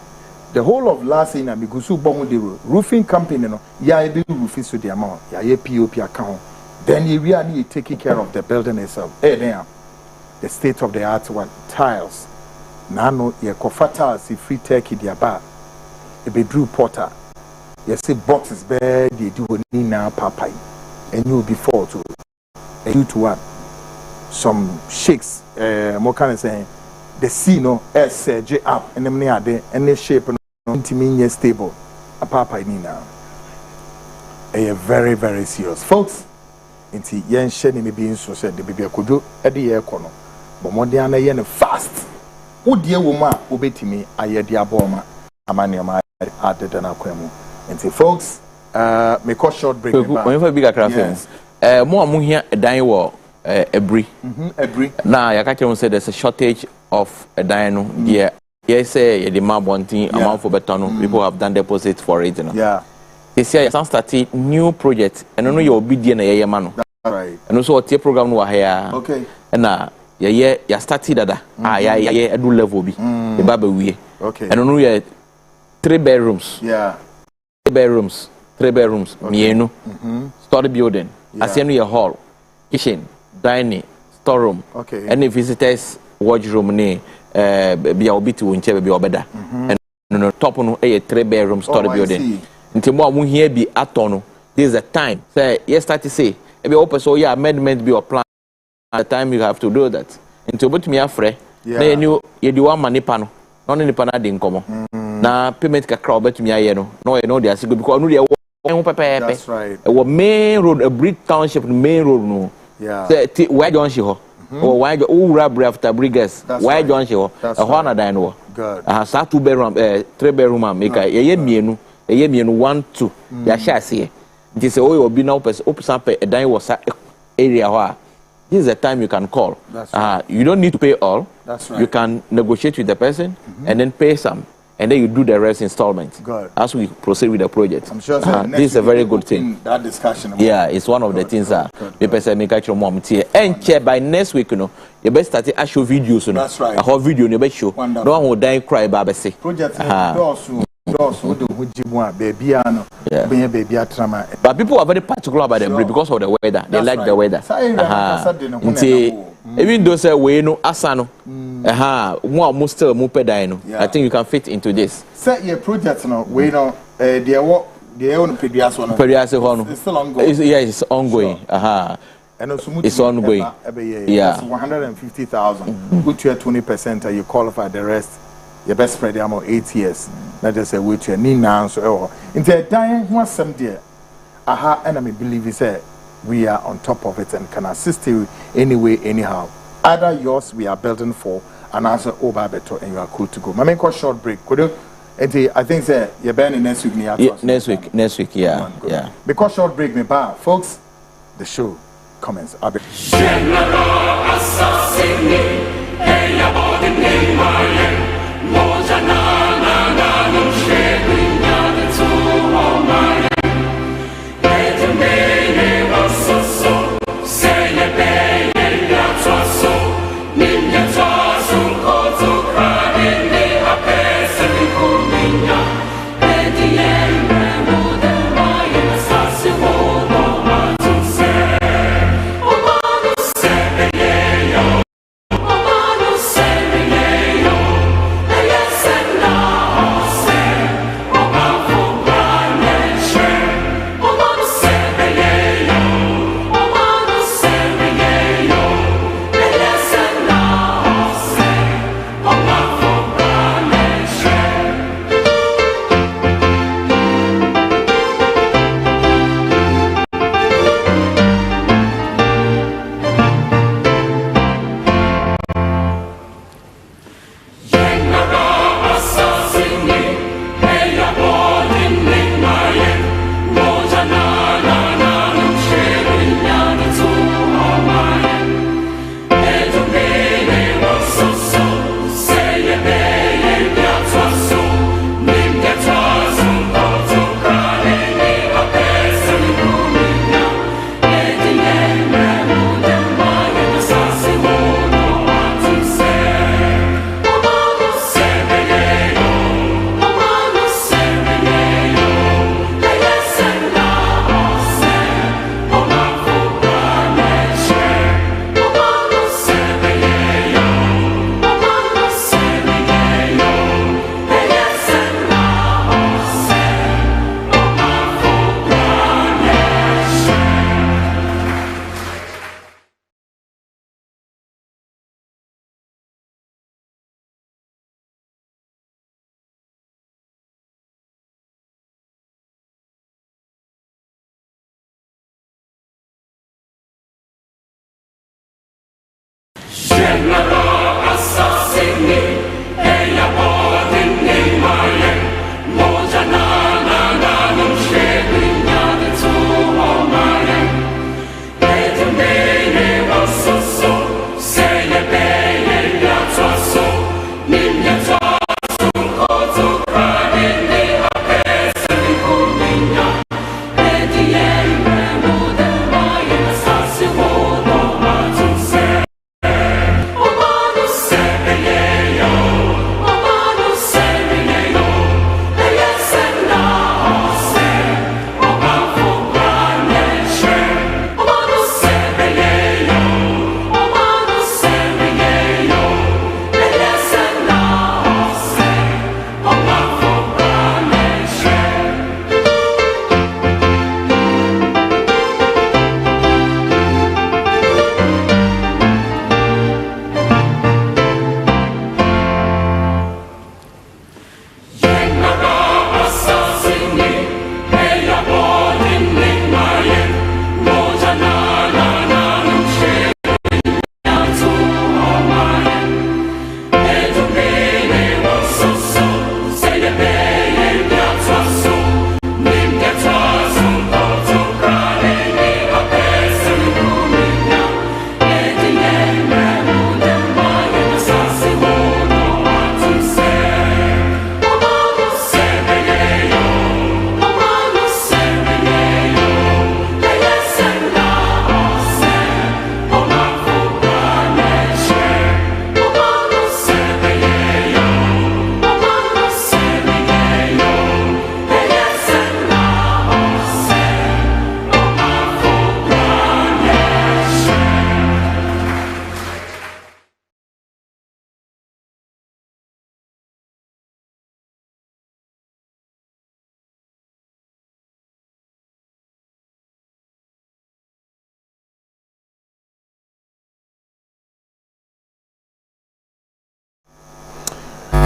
[SPEAKER 2] The whole of last year, Migusu Bomodero roofing company, no, ya do roofing so the amount, ya POP account. Then you really taking care of the building itself. There, the state of the art one tiles. Nano, ya kofata si free turkey dia bar. A bedroom porter. You see boxes bed, you do nina papai, and you will be fall to. And you to what? Some shakes, more kind of saying, the C no S J up, and them near there, and the shape. Intimate stable, a papa in now. A very, very serious, folks. Inti yen sheni me being so said the baby could do at the air corner. But more than a yen fast. Oh, dear woman, obey me, I hear the aboma, a man near my added than a quemo. Inti folks, make a short break.
[SPEAKER 3] Whenever big a craft, more among here a dying war, a brie. Now, I can't say there's a shortage of a dino, yeah. Yes, the map wanting amount for beton. People have done deposits for it.
[SPEAKER 2] Yeah.
[SPEAKER 3] This year, some started new project, and I know you're obedient a man.
[SPEAKER 2] Right.
[SPEAKER 3] And also, a program was here.
[SPEAKER 2] Okay.
[SPEAKER 3] And you started that. I do level be the Bible way.
[SPEAKER 2] Okay.
[SPEAKER 3] And I know you 3 bedrooms.
[SPEAKER 2] Yeah.
[SPEAKER 3] 3 bedrooms. 3 bedrooms. Mienu. Story building. I see your hall, kitchen, dining, storeroom.
[SPEAKER 2] Okay.
[SPEAKER 3] Any visitors wardroom ne. Be a bit to winche be obeda and no top no a 3 bedroom story building until more here be atono. This is the time say yes start to say maybe open so yeah amendment be your plan at the time you have to do that into obetumi afre na ye di one man nipa no no ne nipa na de nkomo na payment kakra obetumi aye no no ye no de asigo because no de
[SPEAKER 2] that's right.
[SPEAKER 3] A main road, a Bridge Township main road no.
[SPEAKER 2] Yeah.
[SPEAKER 3] Say why don't she ho? Or why who rub after Briggers? Why don't she ho? A Hona dino.
[SPEAKER 2] Good.
[SPEAKER 3] Sa 2 bedroom, 3 bedroom make a ye mienu, 1 2. Ya shall see. It is a way of being open up a dine was area where this is the time you can call. You don't need to pay all.
[SPEAKER 2] That's right.
[SPEAKER 3] You can negotiate with the person and then pay some. And then you do the rest installments as we proceed with the project.
[SPEAKER 2] I'm sure
[SPEAKER 3] this is a very good thing.
[SPEAKER 2] That discussion.
[SPEAKER 3] Yeah, it's one of the things that we person make actual mom here. And chair by next week, you know, you best start to show videos. You know,
[SPEAKER 2] that's right.
[SPEAKER 3] A whole video you best show. No one will die cry, Baba say.
[SPEAKER 2] Project baby,
[SPEAKER 3] but people are very particular about the breed because of the weather. They like the weather. Even though say we no asano, more still more pedino. I think you can fit into this.
[SPEAKER 2] Set your project no, we know the what the own previous one.
[SPEAKER 3] It's
[SPEAKER 2] still ongoing.
[SPEAKER 3] It's ongoing.
[SPEAKER 2] And
[SPEAKER 3] it's ongoing. Yeah,
[SPEAKER 2] 150,000. Put your 20% and you qualify the rest. Your best spread them 8 years. Not just a wait your need now so into a dying one some dear. And I believe he said we are on top of it and can assist you anyway, anyhow. Either yours we are building for and answer better and you are cool to go. My main short break. Could you I think say you're burning next week
[SPEAKER 3] next week, yeah. Yeah.
[SPEAKER 2] Because short break me bar, folks, the show comments.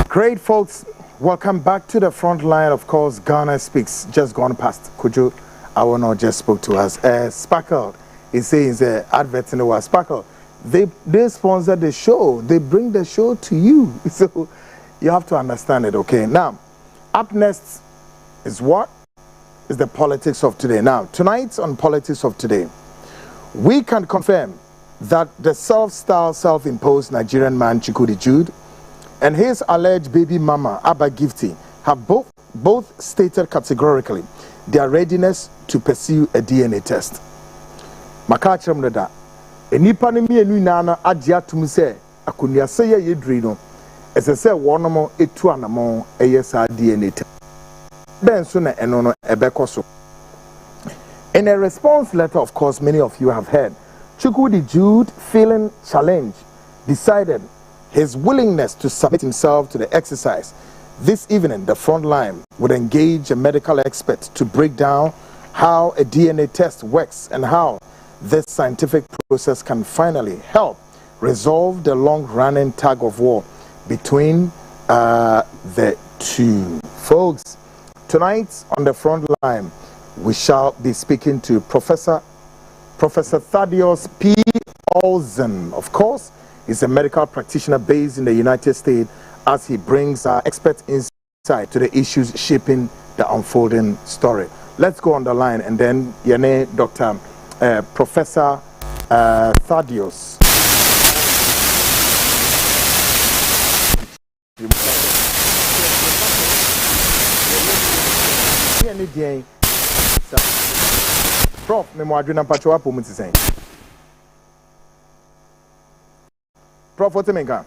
[SPEAKER 2] Great, folks. Welcome back to the front line. Of course, Ghana Speaks just gone past. Kojo, I will not just spoke to us. Sparkle is saying the advert in the world. Sparkle, they sponsor the show. They bring the show to you. So you have to understand it, okay? Now, up next is what? Is the politics of today. Now, tonight on Politics of Today, we can confirm that the self-styled, self-imposed Nigerian man Chikudi Jude and his alleged baby mama Abba Gifty have both stated categorically their readiness to pursue a DNA test. Makachram nada enipa ne mienu na agye atum se akonia se ye yedri no esese wonomo etu anamo eye sa DNA test ben so na eno no ebekoso. In a response letter, of course, many of you have heard, Chukudi Jude, feeling challenged, decided his willingness to submit himself to the exercise. This evening, the front line would engage a medical expert to break down how a DNA test works and how this scientific process can finally help resolve the long-running tug of war between the two. Folks, tonight on the front line, we shall be speaking to Professor Thaddeus P. Olsen. Of course, he's a medical practitioner based in the United States as he brings expert insight to the issues shaping the unfolding story. Let's go on the line and then Yane Dr. Professor Thaddeus. Prof, me mo adwena pacho apo mu tisen. Prof, what mean ka?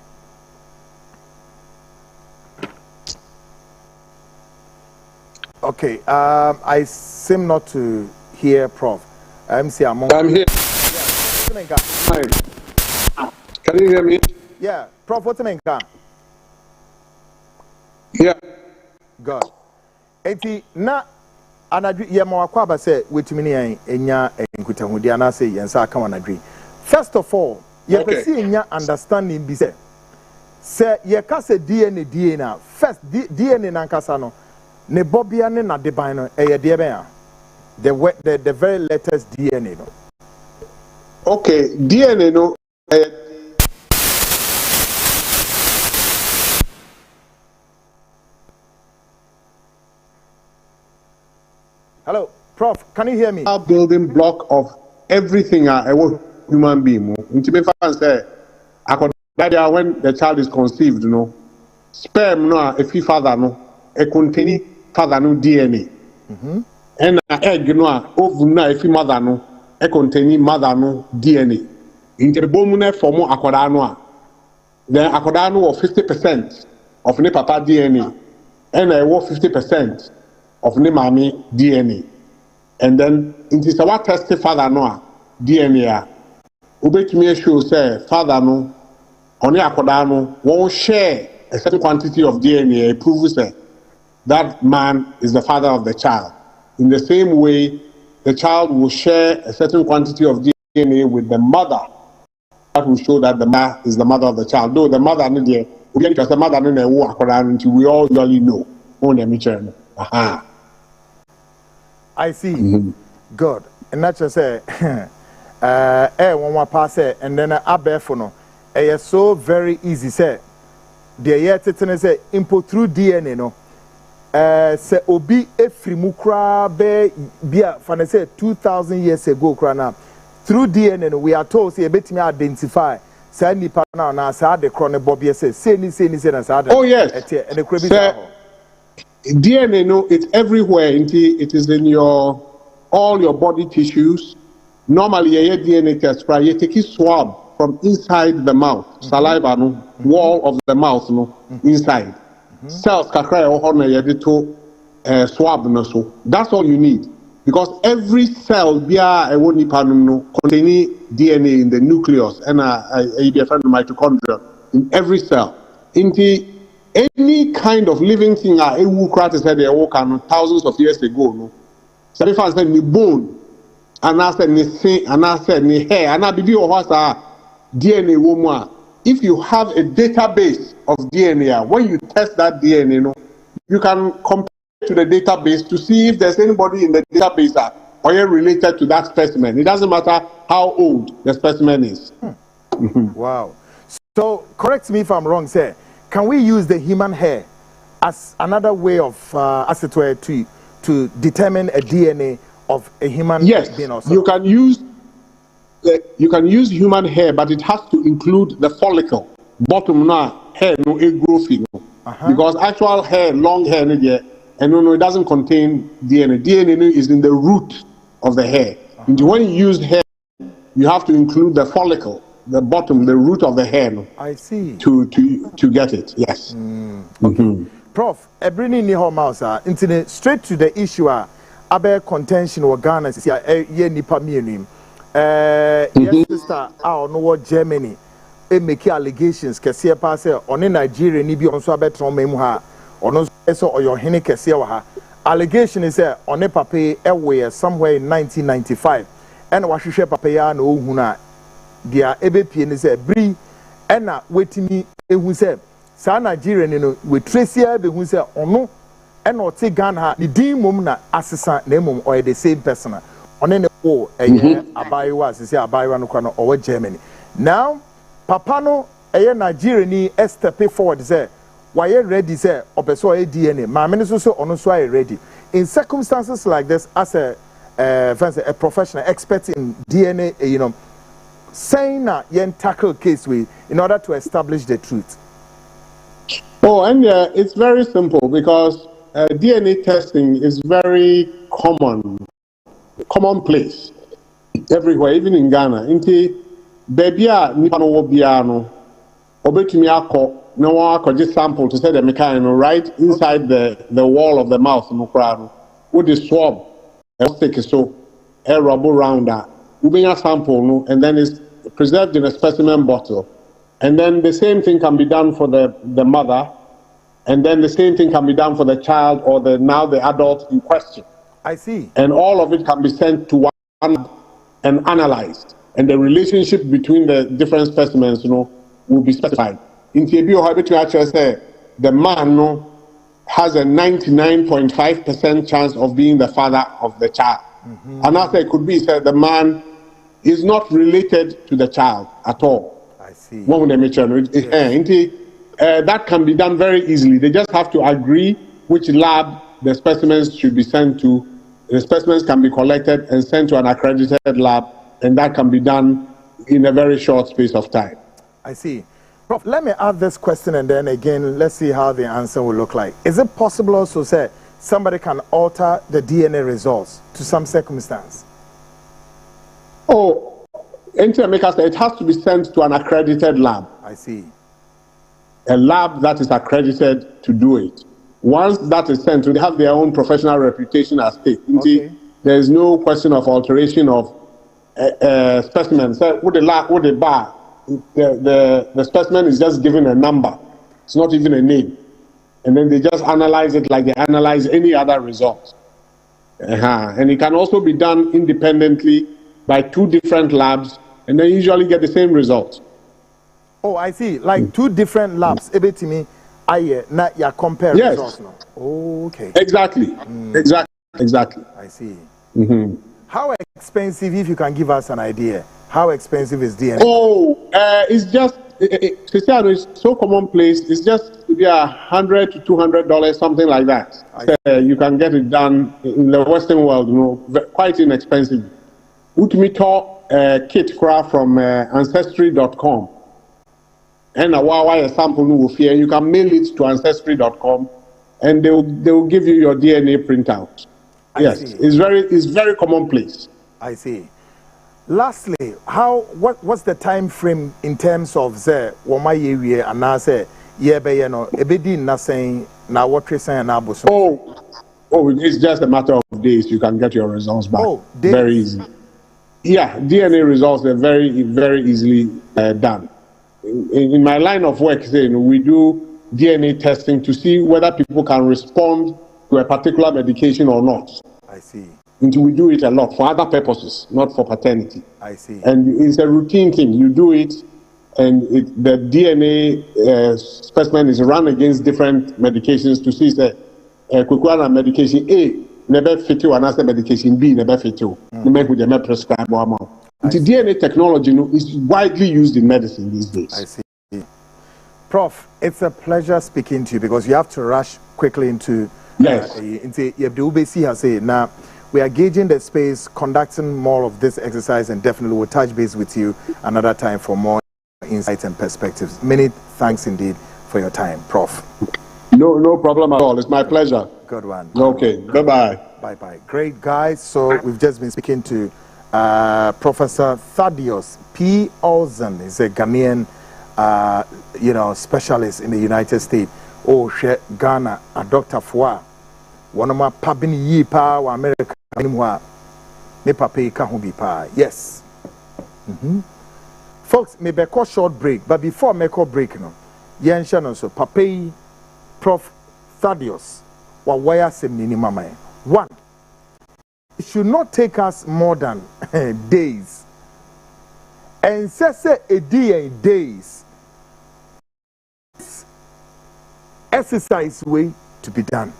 [SPEAKER 2] Okay, I seem not to hear Prof. I'm here.
[SPEAKER 4] Yeah, hi. Can you hear me?
[SPEAKER 2] Yeah, Prof, what mean ka?
[SPEAKER 4] Yeah.
[SPEAKER 2] God. Eti na anadwi ye ma wakwa ba se wetumi ne enya enkutahudi ana se yensa aka wanadwi. First of all, ye pesi enya understanding bi se ye ka se DNA na first DNA na nkasa no ne bobia ne na deban no eye de ben a the very latest DNA no.
[SPEAKER 4] Okay, DNA no
[SPEAKER 2] Hello, Prof, can you hear me?
[SPEAKER 4] A building block of everything a human being. Nti me fan say akoda when the child is conceived, you know, sperm no if father no e contain father no DNA. And egg no ovum no if mother no e contain mother no DNA. Nti bomu na form akoda no a then akoda no 50% of ne papa DNA and I 50% of ne mommy DNA. And then it is our test father no DNA. Ubetumi show say father no oni akoda no won't share a certain quantity of DNA. It proves that man is the father of the child. In the same way, the child will share a certain quantity of DNA with the mother. That will show that the man is the mother of the child. Though the mother no there, we just the mother no akoda until we all usually know. Aha.
[SPEAKER 2] I see. Good. And that's just say, one more pass and then abefo no. It's so very easy. Say, the yet say input through DNA no. Say obi efrimukra be for say 2,000 years ago. Krana through DNA no, we are told say bet me identify. Say nipa na say the chronic Bobby say na say na.
[SPEAKER 4] Oh yes. And the DNA, no, it's everywhere. It is in all your body tissues. Normally, a DNA test, right? You take a swab from inside the mouth, saliva, no, wall of the mouth, no, inside. Cells kakra to swab, no, so that's all you need because every cell containing DNA in the nucleus and a friend of mitochondria in every cell. Any kind of living thing said they walk thousands of years ago, no. So if I said ni bone, and I said ni sin, and I said ni hair, and I be DNA woman. if you have a database of DNA, when you test that DNA, you can compare to the database to see if there's anybody in the database that or related to that specimen. It doesn't matter how old the specimen is.
[SPEAKER 2] Wow. So correct me if I'm wrong, sir. Can we use the human hair as another way of, as it were, to determine a DNA of a human being? Also?
[SPEAKER 4] You can use human hair, but it has to include the follicle. Bottom now hair no growth, because actual hair, long hair, and it doesn't contain DNA. DNA is in the root of the hair. And when you use hair, you have to include the follicle, the bottom, the root of the hair.
[SPEAKER 2] I see.
[SPEAKER 4] To get it, yes.
[SPEAKER 2] Okay. Prof, bringing the whole mouse straight to the issue. Abe contention or Ghana, ye nipa miunim. Yes, sister, no Germany. Make allegations. Kesiye pass on Nigeria ni bi onso abeton memu ha. Ono so oyo hene kesiye wa ha. Allegation is on a pape away somewhere in 1995. And wahwehwe papa ya na ohu na dia ebepie ni say bri ena wetimi ehu say sa Nigeria ni no we trace ya be hu say ono ena o te Ghana the din mom na asesa na mom or the same person one ne o abayiwa asese abayiwa no kwa no o Germany. Now papa no Nigeria ni step forward say why ready say opeso DNA maame no so ono so are ready in circumstances like this as a professional expert in DNA, saying that you tackle case with in order to establish the truth.
[SPEAKER 4] Oh, and it's very simple because DNA testing is very commonplace everywhere, even in Ghana. Inti baby nipa no wo bia no obetumi akọ na wa akọje sample to say the mechanical right inside the wall of the mouth no kra no with the swab so a rubber rounder ubenya sample no and then it's preserved in a specimen bottle, and then the same thing can be done for the mother, and then the same thing can be done for the child or the adult in question.
[SPEAKER 2] I see. And
[SPEAKER 4] all of it can be sent to one and analyzed, and the relationship between the different specimens will be specified. In TB actually say the man has a 99.5% chance of being the father of the child. And after it could be said the man is not related to the child at all.
[SPEAKER 2] I see.
[SPEAKER 4] That can be done very easily. They just have to agree which lab the specimens should be sent to. The specimens can be collected and sent to an accredited lab, and that can be done in a very short space of time.
[SPEAKER 2] I see. Prof, let me ask this question and then again, let's see how the answer will look like. Is it possible also, say, somebody can alter the DNA results to some circumstance?
[SPEAKER 4] Oh, it has to be sent to an accredited lab.
[SPEAKER 2] I see.
[SPEAKER 4] A lab that is accredited to do it. Once that is sent, they have their own professional reputation at stake. Okay. There is no question of alteration of specimens. With the bar, the specimen is just given a number. It's not even a name. And then they just analyze it like they analyze any other result. And it can also be done independently by two different labs, and they usually get the same result.
[SPEAKER 2] Oh, I see. Like two different labs. Ebetimi aye na ya compare results now. Oh, okay.
[SPEAKER 4] Exactly. Exactly.
[SPEAKER 2] I see. How expensive, if you can give us an idea, how expensive is DNA?
[SPEAKER 4] Oh, it's just Cristiano is so commonplace. It's just $100 to $200, something like that. You can get it done in the Western world, quite inexpensive. Utumito kit craft from ancestry.com. And a sample you can mail it to ancestry.com, and they will give you your DNA printout. Yes, it's very commonplace.
[SPEAKER 2] I see. Lastly, what's the time frame in terms of the woma yewie anase yebe no ebedi nasen na wotresan na aboso?
[SPEAKER 4] Oh, it's just a matter of days. You can get your results back.
[SPEAKER 2] Oh, days.
[SPEAKER 4] Very easy. Yeah, DNA results are very, very easily done. In my line of work, we do DNA testing to see whether people can respond to a particular medication or not.
[SPEAKER 2] I see.
[SPEAKER 4] And we do it a lot for other purposes, not for paternity.
[SPEAKER 2] I see.
[SPEAKER 4] And it's a routine thing. You do it and the DNA specimen is run against different medications to see that medication A never fit you, and as the medication B never fit you. The man who they may prescribe more amount. The DNA technology is widely used in medicine these days.
[SPEAKER 2] I see. Prof, it's a pleasure speaking to you because you have to rush quickly into into UBC has said now we are gauging the space, conducting more of this exercise, and definitely we'll touch base with you another time for more insights and perspectives. Many thanks indeed for your time, Prof.
[SPEAKER 4] No problem at all. It's my pleasure.
[SPEAKER 2] Good one.
[SPEAKER 4] Okay. Bye-bye.
[SPEAKER 2] Bye-bye. Great, guys. So we've just been speaking to Professor Thaddeus P. Olsen. He's a Ghanaian specialist in the United States. Oh, Ghana, a Dr. Fwa. One of my pabini yi pa wa America anymore. Me pape ka hubi pa. Yes. Folks, me be call short break, but before me call break no. Yen no so pape Prof. Thaddeus wa wire sem ni mama. One. It should not take us more than days. And say a day and days. Exercise way to be done.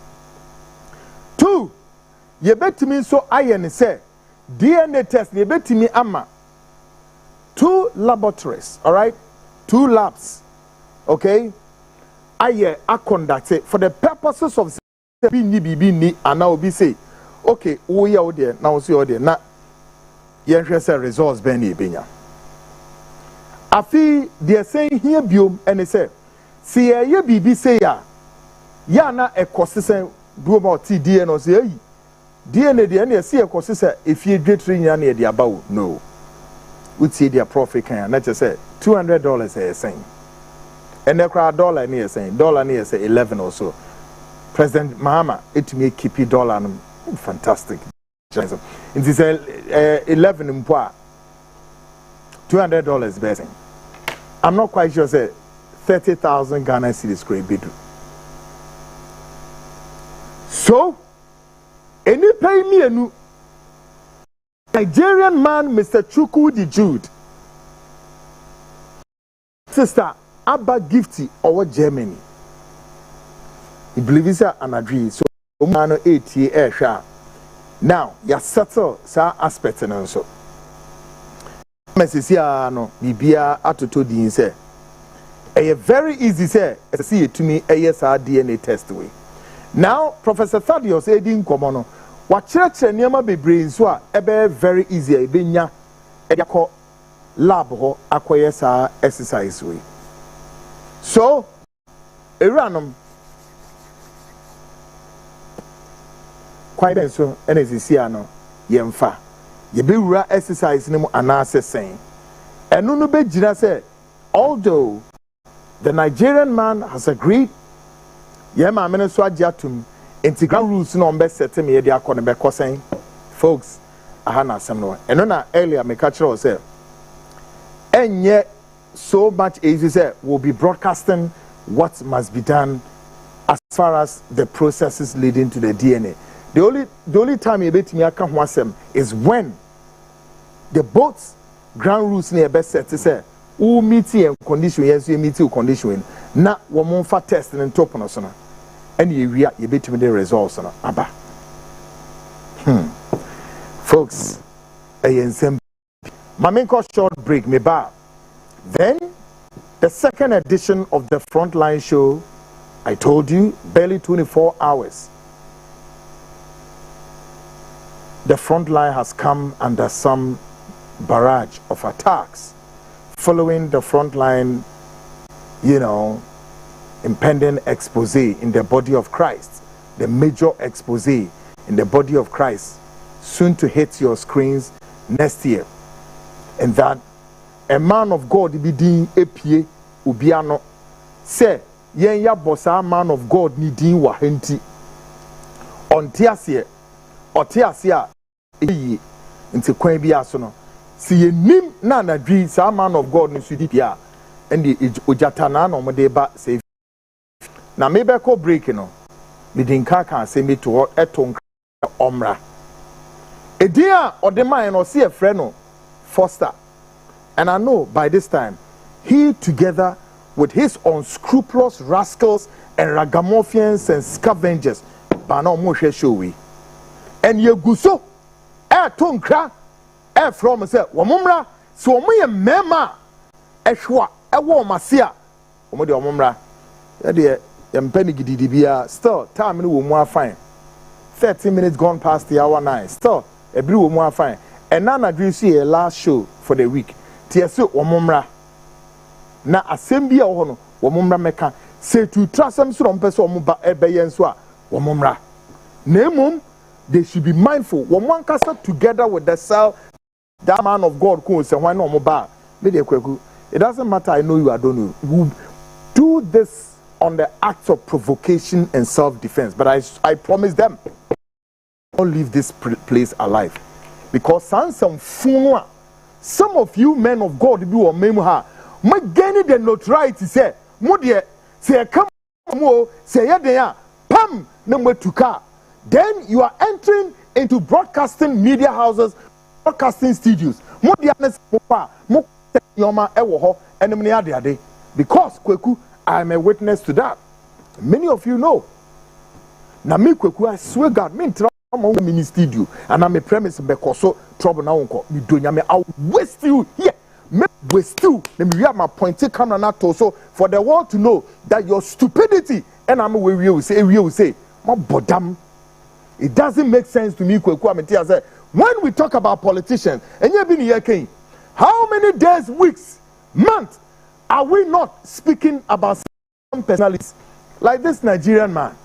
[SPEAKER 2] Two, you bet me so iron say DNA test, you bet me ama. 2 laboratories, all right? 2 labs, okay? I conduct it for the purposes of ni and now be say, okay, we are there, now see all there. Now, you results benny benya. I feel they're saying here biome and they say, see ye bibi say ya na ecosystem do about DNA or say DNA the any see ecosystem if you get ring ya near the about no. Would see their profit can not just say $200 a saying. And the crowd dollar near saying dollar near say 11 or so. President Mahama it may keep it dollar fantastic. It is 11 in poor. $200 best. I'm not quite sure say 30,000 Ghana cedis great bid. So any pay me a new Nigerian man, Mr. Chukwudi Jude, sister Abba Gifty over Germany. He believes an address. So, man, 8 years. Now, you settle some aspects and so. Mrs. No, Bibia atoto di say. A very easy say. See it to me. ASR DNA test way. Now, Professor Thaddeus Edin Komono. What church and Yama be brain so ebe very easy e benya e call lab ho akoye sa exercise way. So e random quite ben so NSC ano yemfa ye be wura exercise ni mu anase sen enu no be gira say although the Nigerian man has agreed yema amene so agiatum integral rules no be set me dey akọ ne be kosen folks aha na asem no eno na earlier me catch us say enye so much easy say we'll be broadcasting what must be done as far as the processes leading to the DNA. The only time you bet me aka ho asem is when the both ground rules near best set to say who meet and condition yes you meet condition na wo mo fa test and top no so no and you bet me the results no aba folks my short break me ba then the second edition of the Frontline show, I told you, barely 24 hours. The Frontline has come under some barrage of attacks following the Frontline, impending expose in the body of Christ, the major expose in the body of Christ, soon to hit your screens next year. And that a man of God be din epie ubiano say yen ya bossa man of God ni din wa henti ontiase a yi nti kwan bi aso no si yenim na nadwi sa man of God ni sudi bia and ojata na no mo de ba say na me be ko break no me din kan say me to eto omra edin a ode man no see a friend no Foster. And I know by this time, he together with his unscrupulous rascals and ragamuffins and scavengers bana omo hwe show and yeguso tonkra from say womumra so omo ye mema ehwa ewo masia omo de omumra ye de yempani gididi bia still time ni wo mu afine 30 minutes gone past the hour 9 still every wo mu afine and now Nigerian see a last show for the week tieso omumra na assembly ho no omumra meka say to trasem so mpese omuba ebeye nso a omumra nemum they should be mindful one cast together with the cell that man of God who say why no omuba me dey kweku it doesn't matter I know you I don't know we do this on the acts of provocation and self-defense but I promise them don't leave this place alive because some of you men of God be on memu ha ma gaining the notoriety say mo de say come mo say ya pam na matuka then you are entering into broadcasting media houses broadcasting studios mo de na mo yoma ewo ho enem ne ade because kweku I am a witness to that many of you know na me kweku I swear God me ntra mo mini studio and I'm a premise bekoso trouble na wonko me donya me I waste you here me waste you let me my pointed camera na to so for the world to know that your stupidity and I'm we will say my bodam it doesn't make sense to me kweku I say when we talk about politicians and you been here how many days weeks months are we not speaking about some personalities like this Nigerian man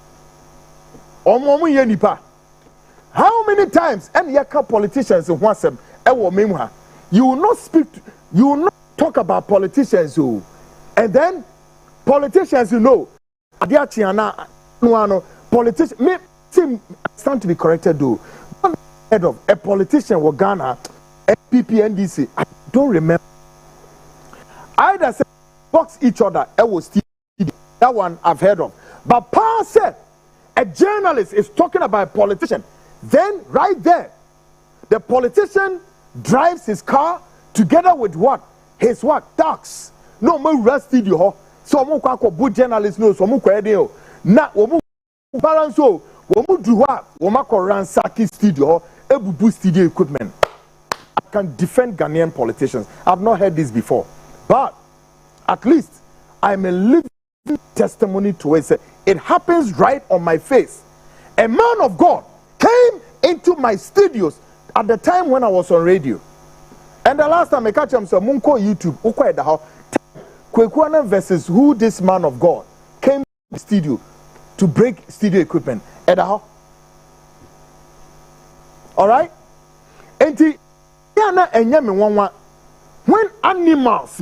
[SPEAKER 2] omo yenipa how many times and yaka politicians in WhatsApp you will not speak you will not talk about politicians who and then politicians you know politician me seem stand to be corrected though one head of a politician was Ghana NPP NDC I don't remember either say box each other was that one I've heard of but Paul said a journalist is talking about a politician then right there the politician drives his car together with what his what tax no more rusted you so mo kwa ko journalist no so mo kwa dey na wo mo balance o wo mo do what wo ma ko ransack studio ebubu studio equipment I can defend Ghanaian politicians I've not heard this before but at least I'm a living testimony to it it happens right on my face a man of God came into my studios at the time when I was on radio. And the last time I catch him, so Munko YouTube, Kwekuana versus who this man of God came to the studio to break studio equipment. All right? And when animals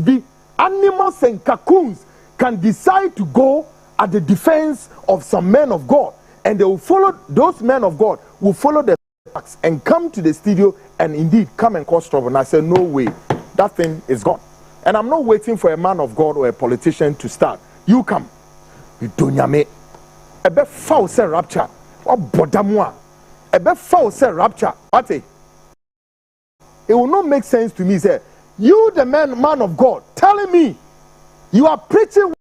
[SPEAKER 2] and cocoons can decide to go at the defense of some men of God, and they will follow, those men of God will follow the facts and come to the studio and indeed come and cause trouble. And I said, no way, that thing is gone. And I'm not waiting for a man of God or a politician to start. You come. You don't yame. A bit foul say rapture. Or bodamwa. A bit foul say rapture. What? It will not make sense to me. Say, you the man of God, telling me you are preaching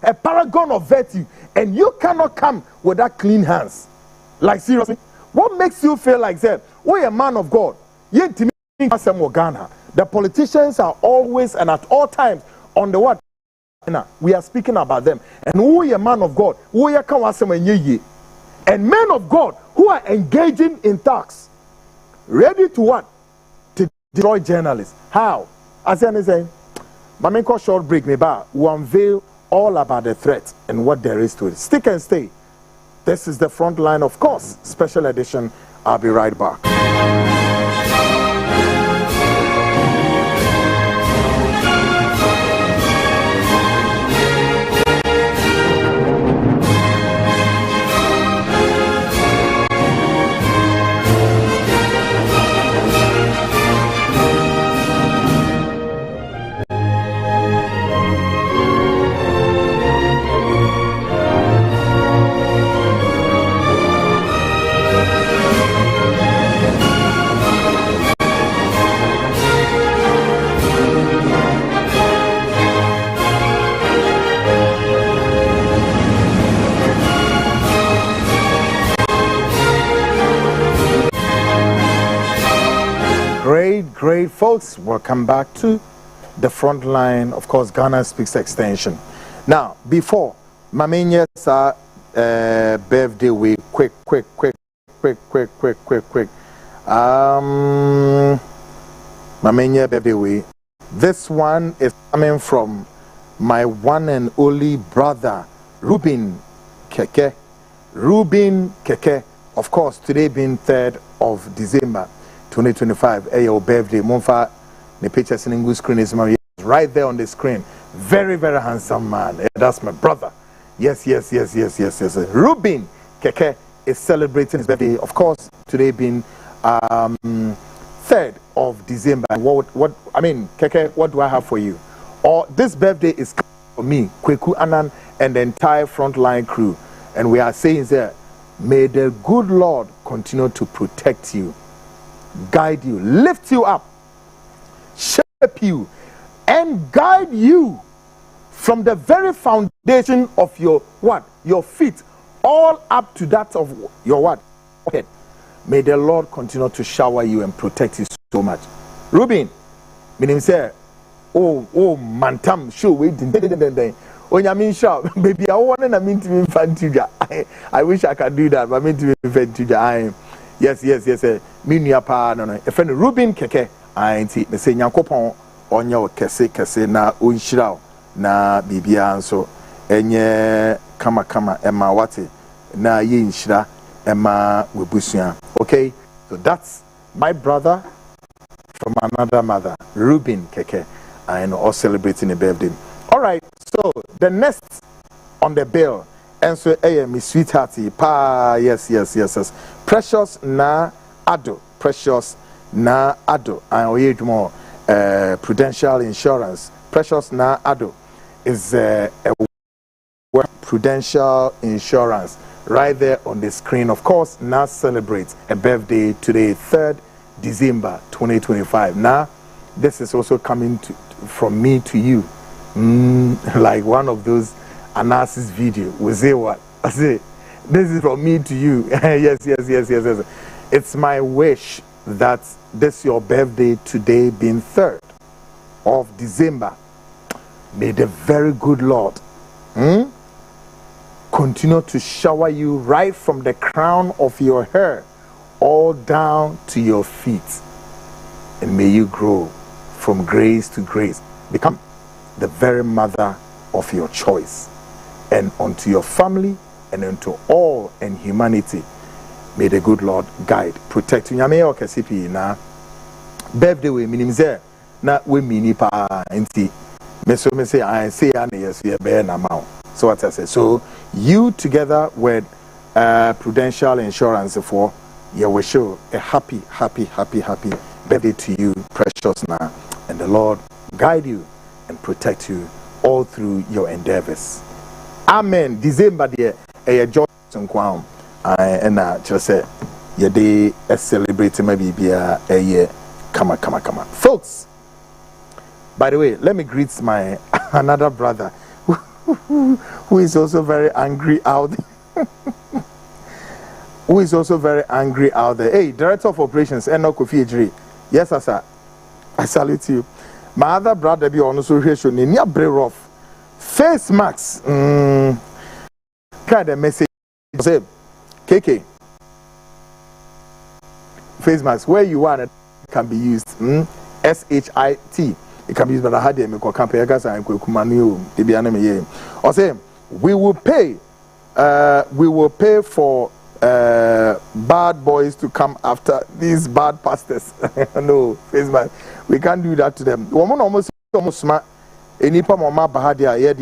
[SPEAKER 2] a paragon of virtue and you cannot come with that clean hands. Like seriously, what makes you feel like that? We a man of God. The politicians are always and at all times on the what? We are speaking about them. And we a man of God. And men of God who are engaging in talks, ready to what? To destroy journalists. How? As I say, but make a short break, maybe we'll unveil all about the threat and what there is to it. Stick and stay. This is the front line, of course. Special edition. I'll be right back. Great folks. Welcome back to the front line, of course, Ghana Speaks Extension. Now, before Mamenya birthday week, quick. Mamenya birthday week. This one is coming from my one and only brother, Ruben Keke. Ruben Keke, of course, today being 3rd of December 2025, your birthday. Monfa, the pictures in English screen is right there on the screen. Very, very handsome man. That's my brother. Yes. Ruben Keke is celebrating his birthday, of course, today being 3rd of December. What I mean, Keke, what do I have for you? This birthday is for me, Kweku Anan, and the entire frontline crew. And we are saying that may the good Lord continue to protect you, guide you, lift you up, shape you, and guide you from the very foundation of your feet, all up to that of your head. May the Lord continue to shower you and protect you so much. Ruben, meaning say, oh, mantam, show wait, when I mean shout, baby, I want to mean to be infantile. I wish I could do that, but I mean to be infantile. Yes. Minya pa no. If any Ruben Keke, I ain't see. Me say Nyankopon on your kese na unshirao na bibia so enye kama ema wate na ye nshira ema webusuya. Okay, so that's my brother from another mother, Ruben Keke, and all celebrating a birthday. All right, so the next on the bill, and so my sweethearty, pa, yes. Precious na ado, and we need more Prudential Insurance. Precious na ado is a Prudential Insurance right there on the screen. Of course, now celebrates a birthday today, 3rd December 2025. Now, this is also coming from me to you. Like one of those analysis video. We say what? I say, this is from me to you. Yes. It's my wish that this your birthday today being 3rd of December. May the very good Lord continue to shower you right from the crown of your hair all down to your feet. And may you grow from grace to grace. Become the very mother of your choice, and unto your family and unto all and humanity. May the good Lord guide, protect you. Nyame o kesipi na birthday we minim ze na we mini pa enti me say I say an yes we be na ma. So what I say, so you together with Prudential Insurance for you wish you a happy birthday to you, precious now, and the Lord guide you and protect you all through your endeavors. Amen. December there, a joy and just say your day celebrating maybe be a year. Come on. Folks, by the way, let me greet my another brother who is also very angry out there. Hey, Director of Operations, Enoch Kofi. Yes, sir. I salute you. My other brother be also here show near rough face mask. Kind of message say KK face mask where you are can be used. SHIT. It can be used by the hard me ko campaign gas and kumanu de be aname ye. Or say we will pay for bad boys to come after these bad pastors. No, face mask. We can't do that to them. Woman almost smart. Any pa mama bahadia ye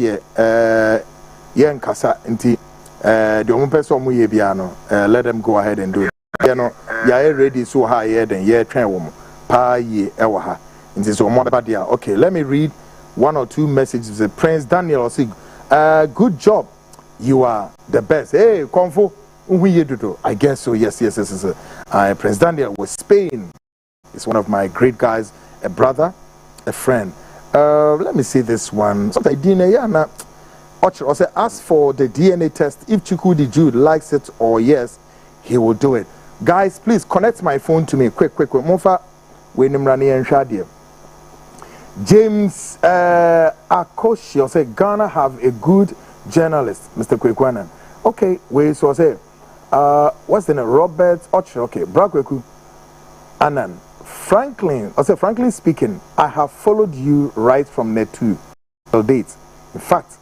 [SPEAKER 2] yen kasa nti the woman person mu ye biano. Let them go ahead and do it. You know, ya ready so high here then ye train woman pa ye ewa ha. Nti so mo badia. Okay, let me read one or two messages. Prince Daniel say, good job. You are the best. Hey, Kung Fu. I guess so. Yes. Prince Daniel was Spain. He's one of my great guys, a brother, a friend. Let me see this one. So say, ask for the DNA test. If Chukudi Jude likes it or yes, he will do it. Guys, please connect my phone to me. Quick. Mofa, we nimrani and shadia. James Akoshi say Ghana have a good journalist, Mr. Kwekwanan. Okay, we so say what's the name? Robert Ocho. Okay, Brakweku Anan. Franklin, I say frankly speaking, I have followed you right from net to date. In fact,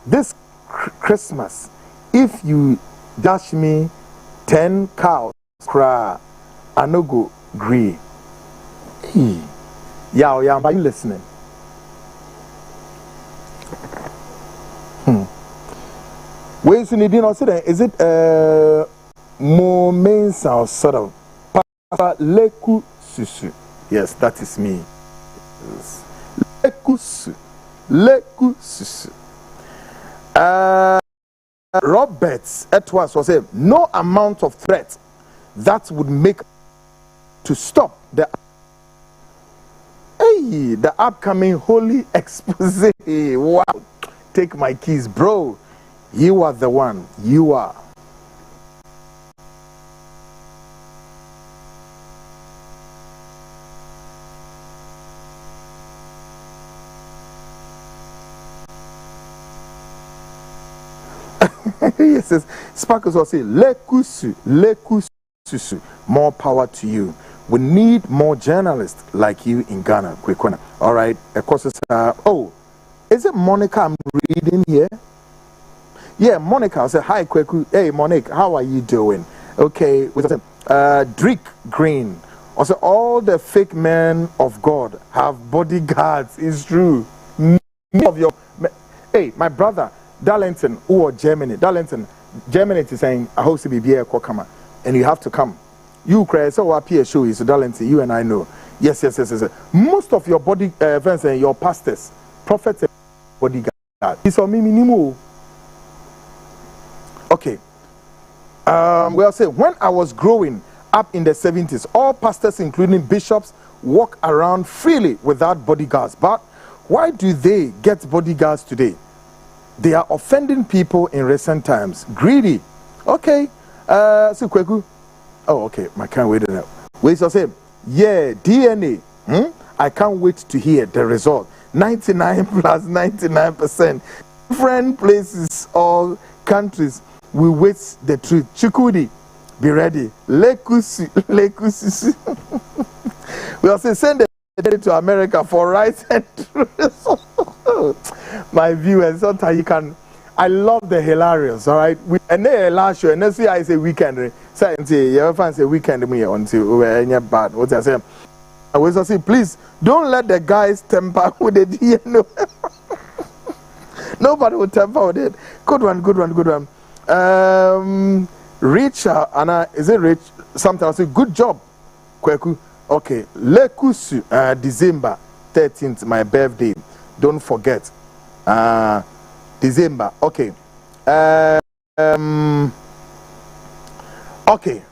[SPEAKER 2] this Christmas, if you dash me 10 cows, cry, I no go gree. Hey. Yeah, are you listening? Wait, you need to know, is it moments or sort of Papa Leku Susu? Yes, that is me. Yes. Leku Susu. Roberts Etwas was saying no amount of threat that would make to stop the upcoming holy expose. Wow, take my keys, bro. You are the one. You are. Yes, yes. Sparkles will say, Lekusu, more power to you. We need more journalists like you in Ghana. Quick one. All right. Of course, oh, is it Monica I'm reading here? Yeah, Monica. I said, hi, Kweku. Hey, Monica, how are you doing? Okay. Drake Green. Also, all the fake men of God have bodyguards. It's true. Many of your, hey, my brother. Darlington or Germany. Darlington, Germany is saying I hope to be here, Kokama, and you have to come. You cry so what PA show is Darlington. You and I know. Yes. Most of your body friends and your pastors, prophets, and bodyguard. It's on me minimum. Okay. Well, say when I was growing up in the 70s, all pastors, including bishops, walk around freely without bodyguards. But why do they get bodyguards today? They are offending people in recent times. Greedy. Okay. So Kweku. Oh, okay. I can't wait. Wait, so say, yeah, DNA. I can't wait to hear the result. 99 plus 99%. Different places or countries will wait the truth. Chukudi, be ready. Lekusi. We also send the to America for right and truth. My viewers, sometimes you can. I love the hilarious, all right. And then last show, and then see I say weekend. Say you ever fancy weekend me until we any bad. What I say, I was say, please don't let the guys temper with the DNA. Nobody will temper with it. Good one. Richard, Anna, is it Rich? Sometimes I say, good job, Kweku. Okay, Lekusu, December 13th, my birthday. Don't forget. December. Okay. Okay.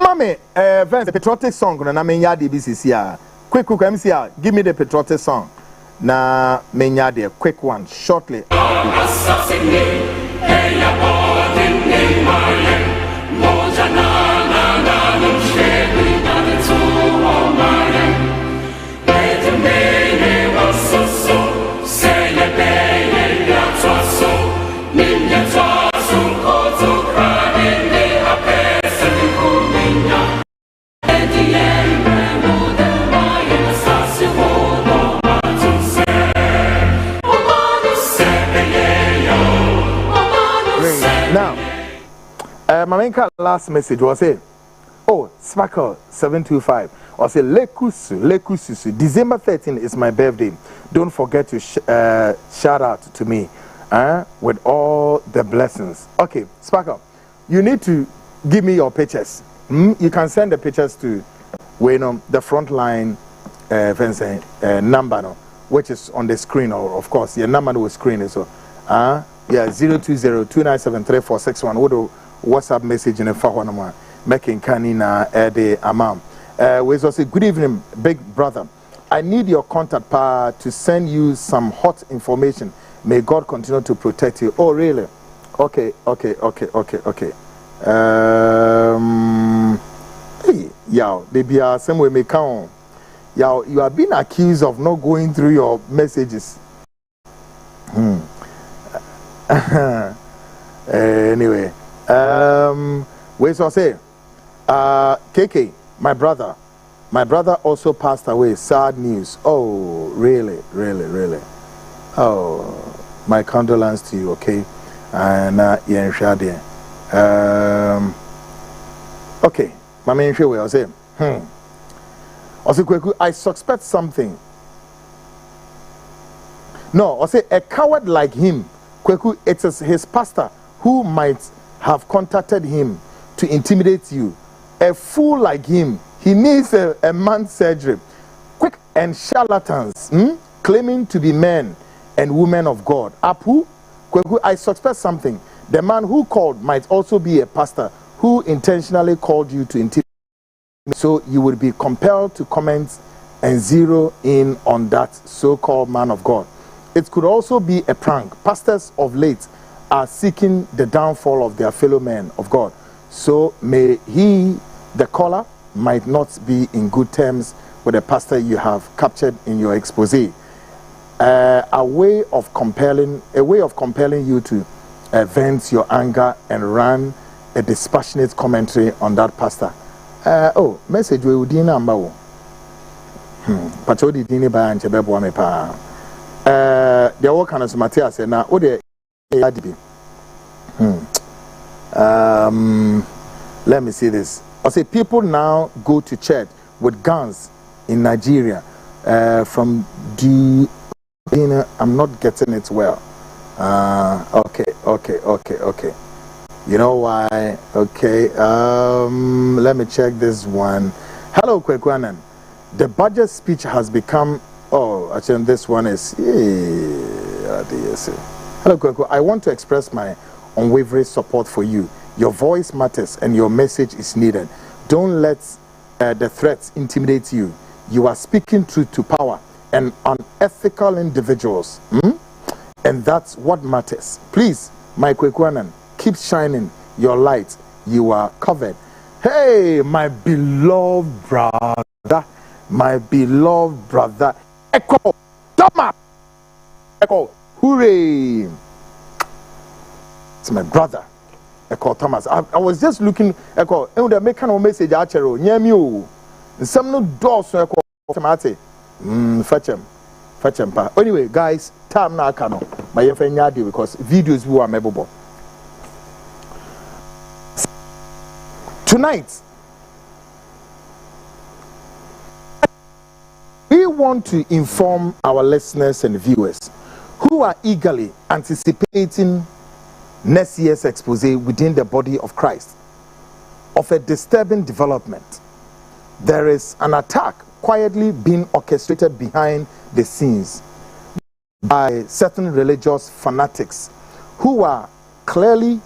[SPEAKER 2] Mame, the patriotic song na menya de BCC. Quick, MC, give me the patriotic song. Na menya de quick one, shortly. My main last message was say, oh, Sparkle 725 or say Lekusu. December 13th is my birthday. Don't forget to shout out to me with all the blessings. Okay, Sparkle, you need to give me your pictures. You can send the pictures to the front line number, which is on the screen, or of course your number will screen it. So 020-297-3461. What do WhatsApp message in a phone making canina the amount. We also say good evening, big brother. I need your contact to send you some hot information. May God continue to protect you. Oh really? Okay. Hey, yeah, they be some way may count. you are being accused of not going through your messages. Anyway, wait, so I say, KK, my brother also passed away. Sad news. Oh, really? Oh, my condolences to you. Okay, and yeah, okay, my main show will say, also, I suspect something. No, I say a coward like him, Kweku, it is his pastor who might have contacted him to intimidate you. A fool like him, he needs a man's surgery. Quick and charlatans, claiming to be men and women of God. Apu, Kweku, I suspect something. The man who called might also be a pastor who intentionally called you to intimidate. So you would be compelled to comment and zero in on that so-called man of God. It could also be a prank. Pastors of late are seeking the downfall of their fellow men of God. So may he, the caller, might not be in good terms with the pastor you have captured in your expose. A way of compelling you to vent your anger and run a dispassionate commentary on that pastor. Oh, message we would number. Patodi dini ba anchebe bo me pa. The work on Matthias and now the let me see this. I say people now go to church with guns in Nigeria. From I'm not getting it well. Okay. You know why? Okay. Let me check this one. Hello, Kwekwanan. The budget speech has become. Oh, actually, this one is. Hello, Kwekwa. I want to express my unwavering support for you. Your voice matters and your message is needed. Don't let the threats intimidate you. You are speaking truth to power and unethical individuals. And that's what matters. Please, my Kwekwanan, keep shining your light. You are covered. Hey, my beloved brother. Echo, Thomas. Echo, hooray. It's my brother. Echo Thomas. I was just looking. Echo, and they make kind of message. Achero, near me. Some no doors. Echo, fetch him. Anyway, guys, time now can my friend Yadi because videos who are mebable. Tonight, we want to inform our listeners and viewers who are eagerly anticipating next year's expose within the body of Christ of a disturbing development. There is an attack quietly being orchestrated behind the scenes by certain religious fanatics who are clearly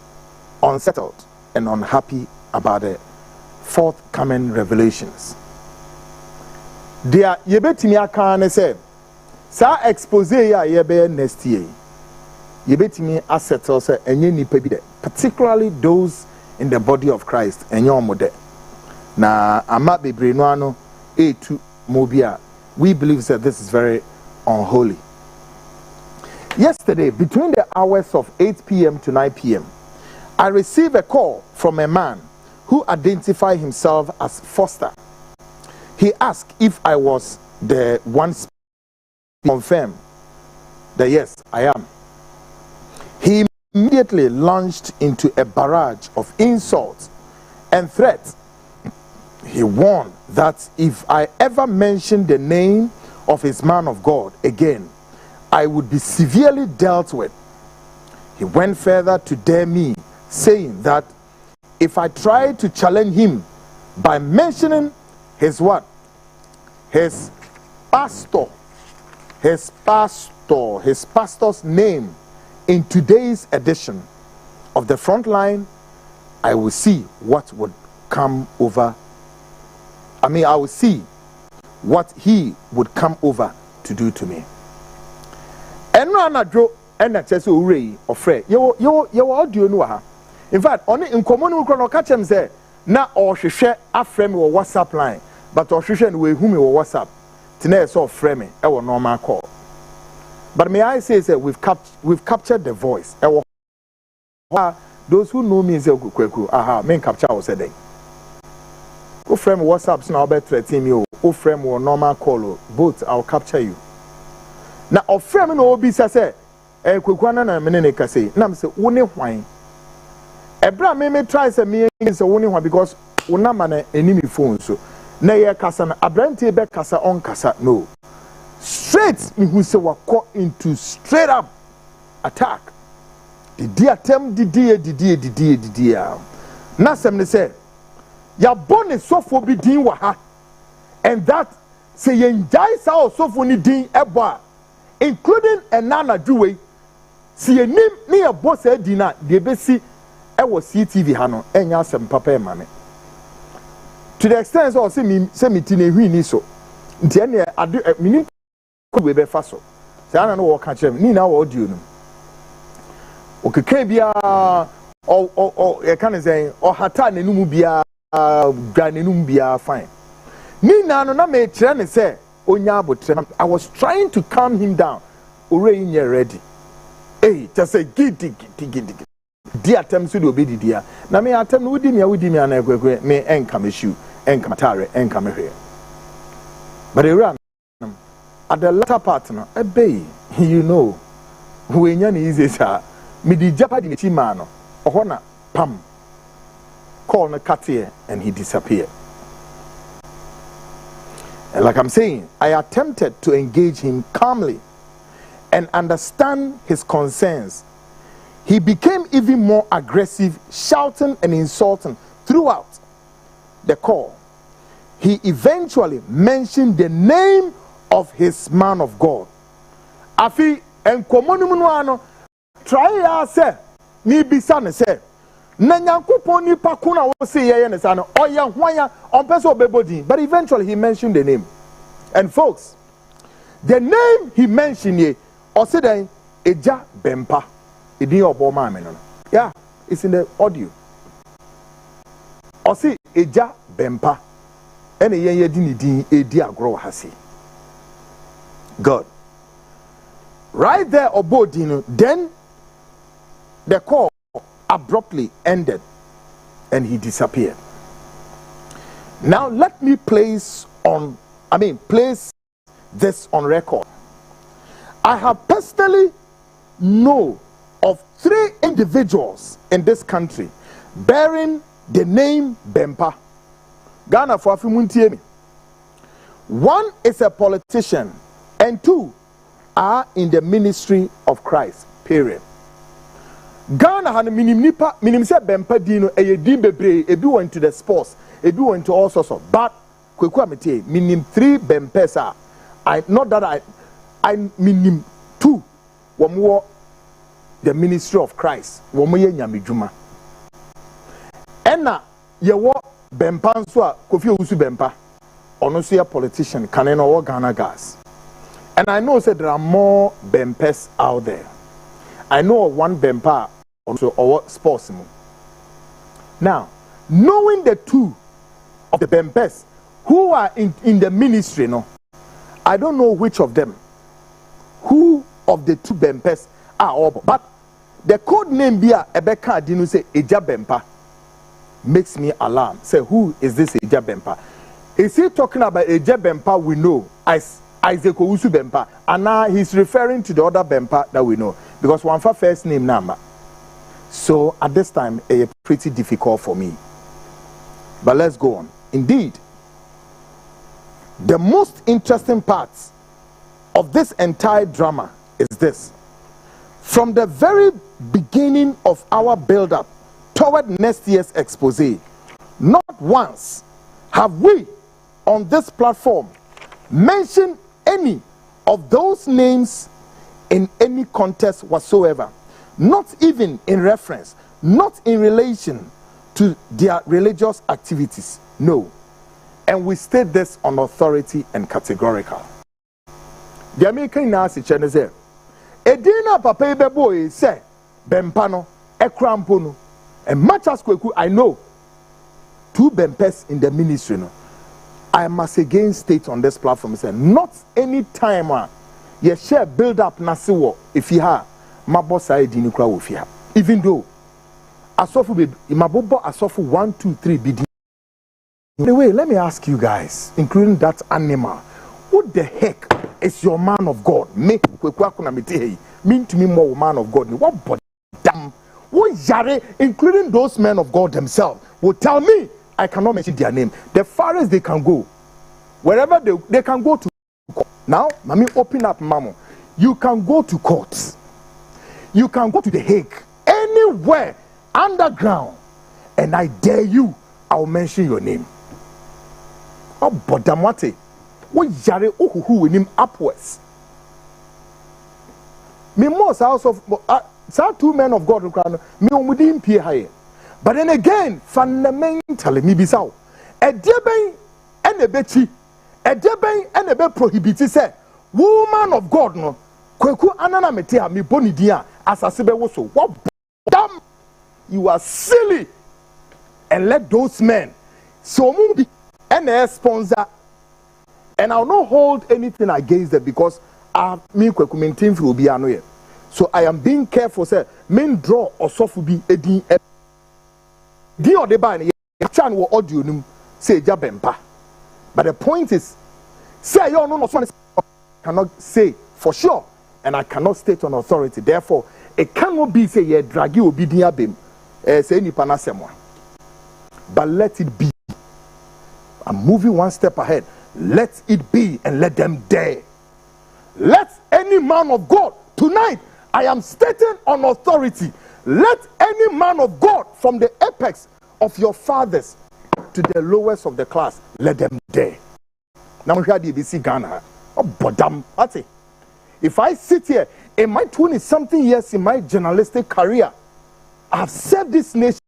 [SPEAKER 2] unsettled and unhappy about the forthcoming revelations. Dia yebetimi aka ne say sa expose ya yebe next year yebetimi assettle say enye nipa bi de, particularly those in the body of Christ enye omode na ama bebre no ano etu mobia. We believe that this is very unholy. Yesterday, between the hours of 8 p.m. to 9 p.m., I received a call from a man who identified himself as Foster. He asked if I was the one to confirm that yes, I am. He immediately launched into a barrage of insults and threats. He warned that if I ever mentioned the name of his man of God again, I would be severely dealt with. He went further to dare me, saying that if I tried to challenge him by mentioning his what? His pastor's name in today's edition of the Frontline, I will see what would come over. I will see what he would come over to do to me. And audio no. In fact, only in common we can catch him say na or share a frame or WhatsApp line, but or share we whom or WhatsApp. Tonight so frame me a normal call. But may I say that we've captured the voice. Those who know me say kweku aha men capture was said. Go frame WhatsApp now about 13 me o frame or normal call both I'll capture you. Now o frame no obi say kweku na me ne ka say na me say wo ne hwan. Ebra me try say me say wo ne hwan because wo na ma na enemy phone so. Na ye kasa na abrante be kasa on kasa no. Straight me who say wa call into straight up attack. Didi atem didi na sem ne say ya bone sofo bi din wa ha and that say ye njai sa sofo ni din ebo including enana duwe si enim ne ye boss edina de besi e wo CTV ha no enya asem papa e mame to the extent so say me ti na hwi ni so nti ene ade minim ko be be fa so say ana no wo ka chem ni na wo audio no okeke bia e kan say o hata nenum bia ga nenum bia fine ni na no na me kire ne say onya abotre I was trying to calm him down ore in ready hey just say gidi di atem so do obedidi a na me atem no wudi me ana ekwekwe me enka me shoe enka matare enka me hwe but ran at the latter part no ebey you know we nya ni easy sir me di japadi ni ma no ohona pam call na cut here and he disappeared. And like I'm saying, I attempted to engage him calmly and understand his concerns. He became even more aggressive, shouting and insulting throughout the call. He eventually mentioned the name of his man of God. Afi enkomonum no ano try ya say ni bisa ne say na nyankopon ni pakuna wo say ye ne say no oya hwanya on person obebodi, but eventually he mentioned the name. And folks, the name he mentioned here or say then Eja Bempa idin obo ma me no. Yeah, it's in the audio. Or say Eja Bempa ene ye di ni din edi agro hasi. God. Right there obodino, then the call abruptly ended and he disappeared. Now let me place this on record. I have personally know of 3 individuals in this country bearing the name Bempa. Ghana for Afimuntiemi. 1 is a politician and 2 are in the ministry of Christ. Period. Ghana had a minim se Bempa dino a din bebre ebi went to the sports, ebi went to all sorts of, but kweku amete minim 3 Bempesa. I not that I minim 2 womo the ministry of Christ womo ye nyamedwuma. Ena ye wo Bempa nso a Kofi Owusu Bempa ono so a politician kan no wo Ghana gas. And I know that there are more Bempes out there. I know of 1 Bempa also or sports. Now, knowing the 2 of the Bempes who are in the ministry, no, I don't know which of them, who of the 2 Bempes are all, but the code name Bia Ebeka didn't say Eja Bempa makes me alarmed. Say, who is this Eja Bempa? Is he talking about Eja Bempa we know as Isaac Owusu Bempa, and now he's referring to the other Bempa that we know because one for first name number. So at this time, it's pretty difficult for me. But let's go on. Indeed, the most interesting part of this entire drama is this. From the very beginning of our build-up toward next year's expose, not once have we on this platform mentioned any of those names in any context whatsoever, not even in reference, not in relation to their religious activities. No. And we state this on authority and categorical. The American Nasi Chene say, Edina papa boy say, Bempano, Ekrampono, and much as Kweku, I know 2 Bempes in the ministry. No. I must again state on this platform, say, not any time you share build up nasiwo if you have my boss side in the even though asofu be imabobo asofu 1 2 3 bidi. Anyway, let me ask you guys, including that animal, what the heck is your man of God? Me mean to me more man of God. What but damn what yare, including those men of God themselves, will tell me I cannot mention their name. The farthest they can go, wherever they can go to court. Now, mommy, open up, mama. You can go to court. You can go to The Hague, anywhere underground, and I dare you, I'll mention your name. Oh, but damwate, what yare who with him upwards. Me most house of two men of God me within pay higher. But then again, fundamentally, me be so. A debate and a betty, a debate and a bet prohibited say, woman of God, no, kweku anana metea me boni dia as a sebe woso. What damn, you are silly, and let those men so be and sponsor, and I'll not hold anything against them because I me kweku maintain for be anoye. So I am being careful, say, men draw or soft be a D. D or the ban, chan will audio num, say Jabempa. But the point is, say you no cannot say for sure, and I cannot state on authority. Therefore, it cannot be say ye drag you be near bim, say ni panasemwa. But let it be. I'm moving one step ahead. Let it be and let them dare. Let any man of God tonight. I am stating on authority. Let any man of God from the apex of your fathers to the lowest of the class, let them dare. Now here the BBC Ghana. Oh, bodam. If I sit here in my 20-something years in my journalistic career, I have served this nation.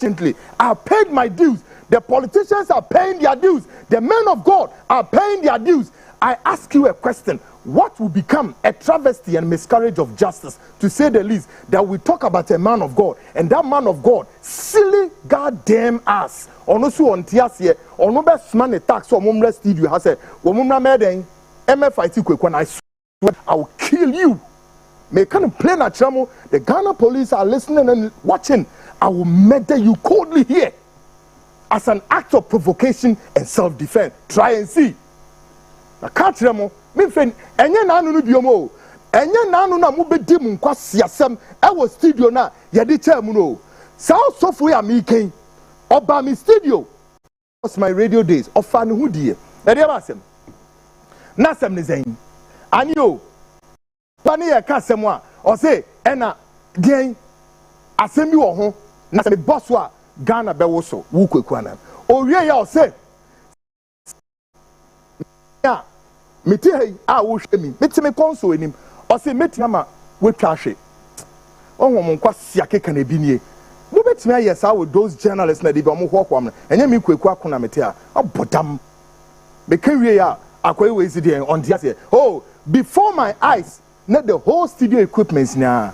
[SPEAKER 2] I have paid my dues. The politicians are paying their dues. The men of God are paying their dues. I ask you a question. What will become a travesty and miscarriage of justice, to say the least, that we talk about a man of God, and that man of God, silly goddamn ass, ono su on tiasie, ono be smane tax or mumra studio has said, womumra meden, MFIT quick when I swear I will kill you. May kind of play na tramo, the Ghana police are listening and watching. I will murder you coldly here as an act of provocation and self-defense. Try and see. I can't remember. Me friend, enye nanu no biomo. Enye nanu na mu bedi mu nkwasi asem e wo studio na ye de cha mu no. South Sofu ya mi ken. Oba mi studio. Was my radio days. Ofa ne hu die. E de ba asem. Na asem ne zen. Ani o. Pani ye ka asem a. O say ena den asem bi wo ho. Na se boss wa Ghana be wo so. Wu kweku ana. O wie ya o say ya meti hey a wo hwe mi meti me konso enim o se meti ama we twa hwe onwo mo nkwa sia keka na bi nie wo beti me yes with those journalists na de bi omo hwokwam enye me kweku akona meti a obodam me kan wie ya akwai we isi dey on dia oh before my eyes na the whole studio equipment na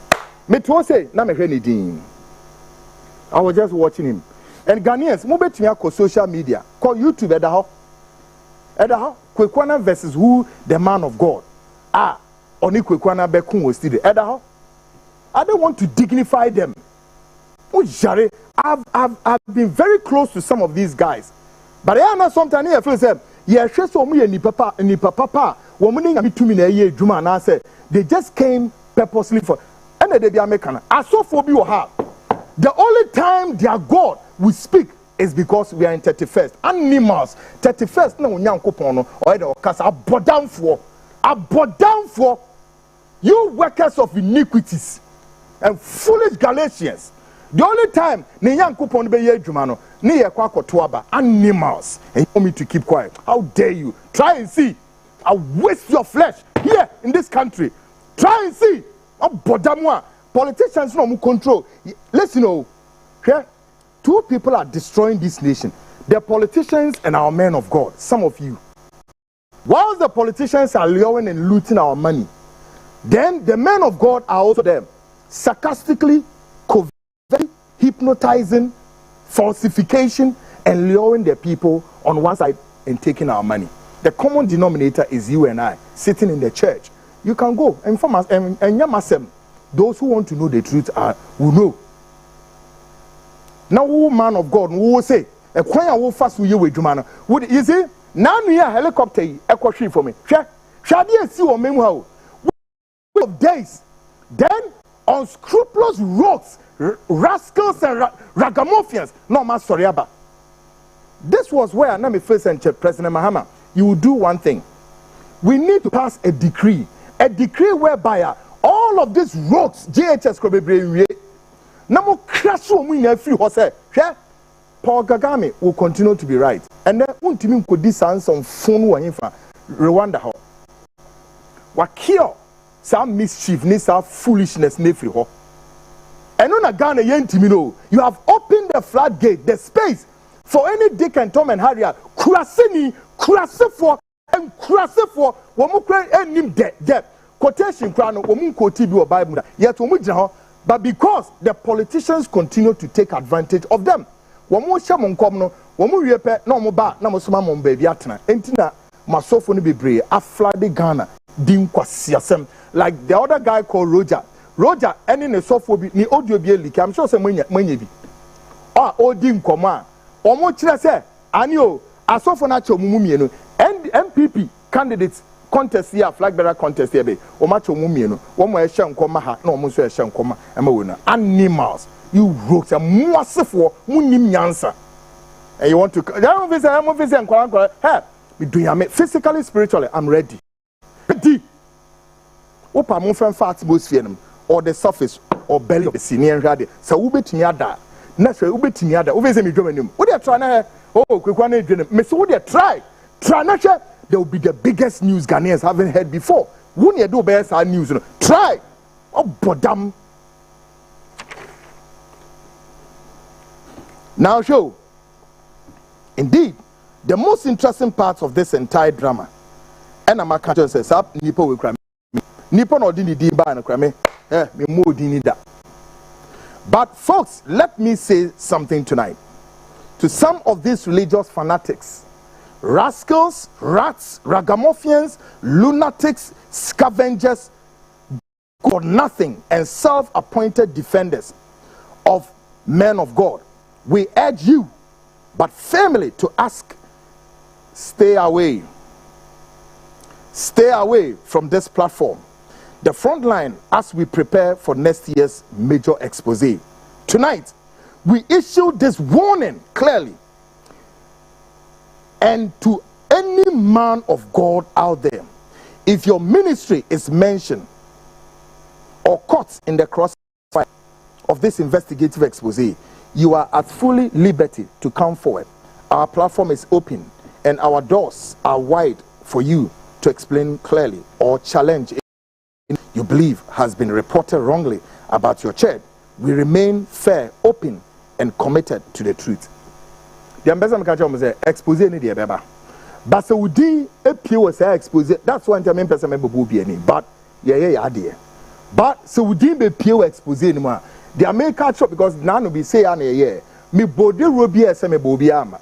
[SPEAKER 2] meti wo say na me hwe ni din. I was just watching him. And Ghanaians mo beti me akọ social media call YouTube Edaho Kwekwana versus who the man of God. Oni Kwekwana Bekun was still Edaho. I don't want to dignify them. I've been very close to some of these guys. But I know sometimes I feel say, yeah, so me ni papa, woman me to me na ye juma na say they just came purposely for and they be American. I saw for you have. The only time their God will speak is because we are in 31st. Animals, 31st, no nyankopon no or the okasa abodan for you workers of iniquities and foolish Galatians. The only time ne nyankopon be ye adwuma no ne ye kwa kotoaba animals and you want me to keep quiet. How dare you? Try and see. I waste your flesh here in this country. Try and see. Abodamwa politicians no control. Listen, okay? Two people are destroying this nation. The politicians and our men of God. Some of you. Whilst the politicians are luring and looting our money, then the men of God are also them. Sarcastically, covertly, hypnotizing, falsification, and luring the people on one side and taking our money. The common denominator is you and I sitting in the church. You can go and inform us and yamasem. Those who want to know the truth will know. Now, who man of God who will say, "A choir will fast with you with Jumana." Would you see? Now we are helicopter. A question for me. Shall you see or memoir of days? Then unscrupulous rogues, rascals, and ragamuffins. No, man, sorry about. This was where Nami first and President Mahama. You will do one thing. We need to pass a decree whereby all of these rogues, JHS could be brave. Now, crash women free horse. Paul Kagame will continue to be right. And then, Untimin could this answer on phone Rwanda. What kill some mischief, some foolishness, free ho. And on a Ghana, you have opened the floodgate, the space for any Dick and Tom and Harry, Kurasini, Kurasefo, and Kurasefo, Womukra, and Nim de quotation crown, Womunko Tibu or Bible, yet Womujaho, but because the politicians continue to take advantage of them. Womu Shamon Comno, Womu Repe, no Moba, Namosumam baby atna, Entina, Masofoni Bibre, Aflade Ghana, Dim Kwasiasem, like the other guy called Roger. Roger, any ne software ni audio be I'm sure some money be. Ah, Odim Koma. Omo chira se anio asofo na cho mumumienu and MPP candidates contest here flag bearer contest here be oma cho mumumienu wo mo ehye nkoma ha na omo so ehye nkoma ema we na animals you rogues muasefo munim nyansa and you want to I'm visit nkwa hey me do ya me physically spiritually I'm ready opa mo fan fat atmosphere or the surface or belly of the senior radio so we betimi ada na hwe ubetimi ada obese me dwom anim wo dey try na kwekwa na dwom me so wo dey try na hwe there will be the biggest news Ghanaians haven't heard before wo ne do be sa news no try obodam now show indeed the most interesting part of this entire drama and I'm catching says up nipo we kra nipo no di di ba na kra me me mo di ni da. But folks, let me say something tonight. To some of these religious fanatics, rascals, rats, ragamuffins, lunatics, scavengers, got nothing, and self-appointed defenders of men of God, we urge you, but firmly to ask, stay away. Stay away from this platform. The front line as we prepare for next year's major expose. Tonight, we issue this warning clearly. And to any man of God out there, if your ministry is mentioned or caught in the crossfire of this investigative expose, you are at fully liberty to come forward. Our platform is open and our doors are wide for you to explain clearly or challenge you believe has been reported wrongly about your church. We remain fair, open, and committed to the truth. The ambassador can say expose any the beba. But so we did a pure say expose. That's one time person member will be any. But yeah, dear. But so we didn't be pure expose anymore. The American shop because none will be say yeah. Me body robi as me bobiama.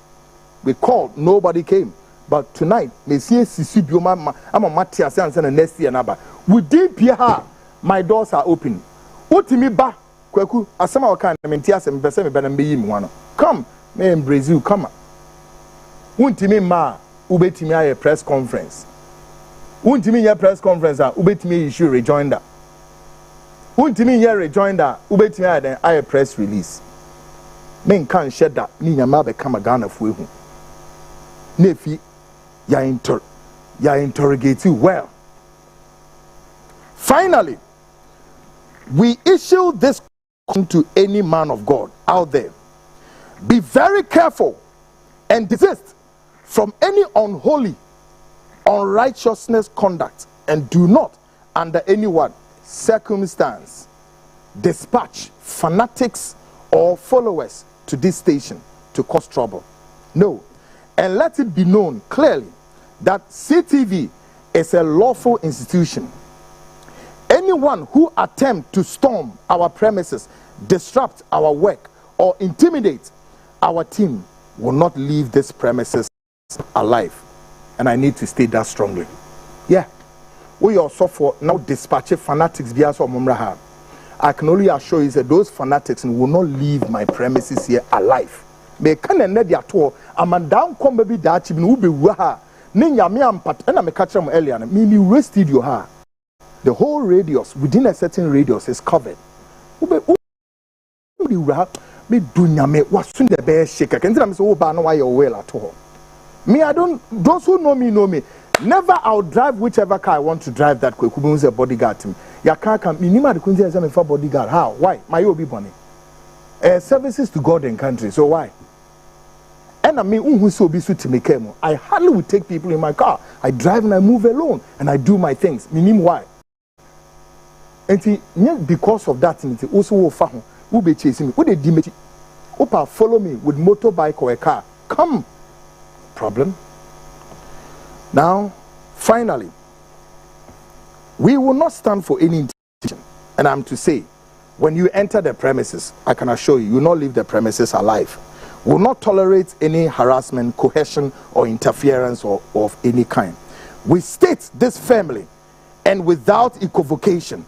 [SPEAKER 2] We called, nobody came. But tonight, me see Sisibioma, I'm a Matthias and next year number. We did here, my doors are open. Utimi ba, kweku, asama wakana, mentias and Besame Benambi one. Come, me in Brazil, come. Untimi ma, ubetimi a press conference. Untimi ya press conference, ubetimi issue rejoinder. Untimi ya rejoinder, ubetimi a press release. Men can't shed that, ni yamabe kama Ghana fuehu. Nefi, ya interrogate you well. Finally, we issue this to any man of God out there. Be very careful and desist from any unholy, unrighteousness conduct, and do not, under any one circumstance, dispatch fanatics or followers to this station to cause trouble. No. And let it be known clearly that CTV is a lawful institution. Anyone who attempts to storm our premises, disrupt our work, or intimidate our team will not leave this premises alive. And I need to state that strongly. Yeah. We also for now dispatch fanatics via Mumraha. I can only assure you that those fanatics will not leave my premises here alive. Me can end the at I'm a down come baby that you will be waha. Ninya me am pat and I catch them earlier. Me rested you ha. The whole radius within a certain radius is covered. Me dunya me was soon the bear shaker. Can tell me so bad why you're well at all. Me, I don't, those who know me know me. Never I'll drive whichever car I want to drive that quick. Who's a bodyguard to me? Your car can minimum the Quincy exam for bodyguard. How? Why? My obi money. Services to God and country. So why? And I mean, who so be to me came. I hardly would take people in my car. I drive and I move alone and I do my things. Minimum why? And because of that, also who be chasing me. Who they dimity? Opa follow me with motorbike or a car. Come. Problem. Now, finally, we will not stand for any intimidation. And I'm to say, when you enter the premises, I can assure you, you will not leave the premises alive. We will not tolerate any harassment, coercion, or interference of any kind. We state this firmly and without equivocation.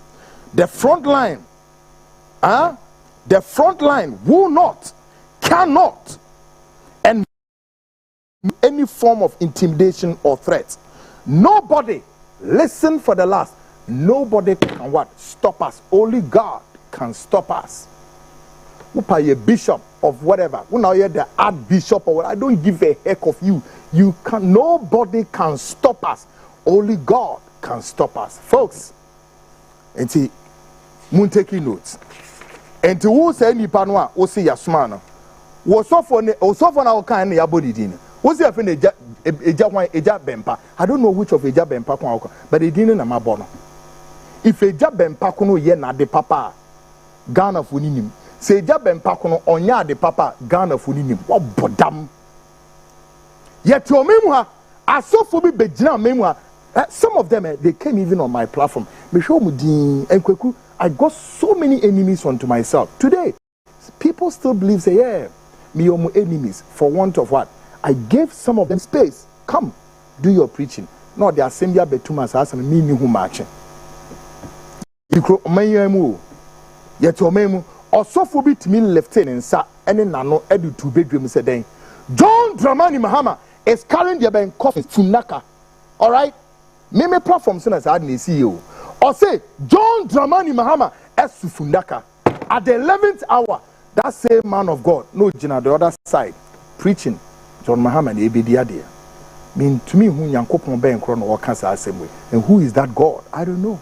[SPEAKER 2] The front line, will not, cannot, and any form of intimidation or threat. Nobody, listen for the last, nobody can what? Stop us. Only God can stop us. Who a bishop of whatever, who now you're the archbishop or what, I don't give a heck of you. You can, nobody can stop us. Only God can stop us. Folks, and see, moon taking notes. And to who say any panwa, who say Yasmana, was so for our kind of body dinner. What's the offend Eja Bempa? I don't know which of Eja Bempa, but it didn't am bono. If Eja Bempa kuno ye na de papa, Ghana funinim. Say Eja Bempa kuno onya de papa, Ghana funinim. What bodam? Yet your memoir, I saw for me bejina memoir. Some of them they came even on my platform. I got so many enemies unto myself. Today, people still believe say, yeah, me enemies for want of what? I gave some of them space. Come, do your preaching. No, the assembly betumas as and me who marching. You crow my yet your memo or so for bit me lieutenant sa any nano edu 2 bedroom said John Dramani Mahama is carrying the bank coffin Funaka. Alright? Me platform soon as I had CEO. Or say John Dramani Mahama as Funaka. At the 11th hour, that same man of God, no Jina, the other side, preaching. John Muhammad Ebediadia. Mean to me who Yankopon Ben Chrono or cancer assembly. And who is that God? I don't know.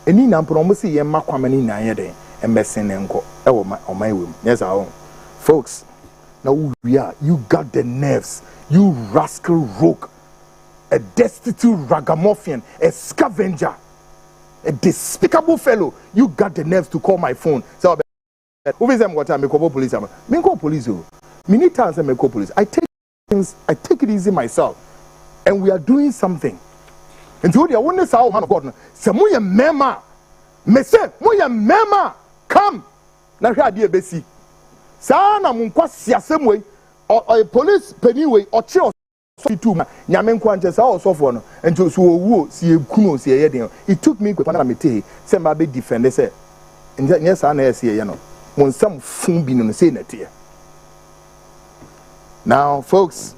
[SPEAKER 2] And in Ampromosi Yama Kwamani Nayade and Messin and go on my womb. Yes, our own. Folks, now we are. You got the nerves. You rascal rogue. A destitute ragamuffin. A scavenger. A despicable fellow. You got the nerves to call my phone. So who is them what I call police? Me call police. Many times I make police. I take it easy myself, and we are doing something. And so the oneness our man of God. Say moya mema, me say moya mema. Come, na hwa de besi. Sa na munkwa siasem we, or police penny we, or che so fitu ma. Nyame nkwa nche sa osofo no. Ento so owu si ekuno si eye den. It took me kwepa na mete. Say ma be defend say. Nya sa na ese ye no. Monsam fun bi no say na tie. Now, folks,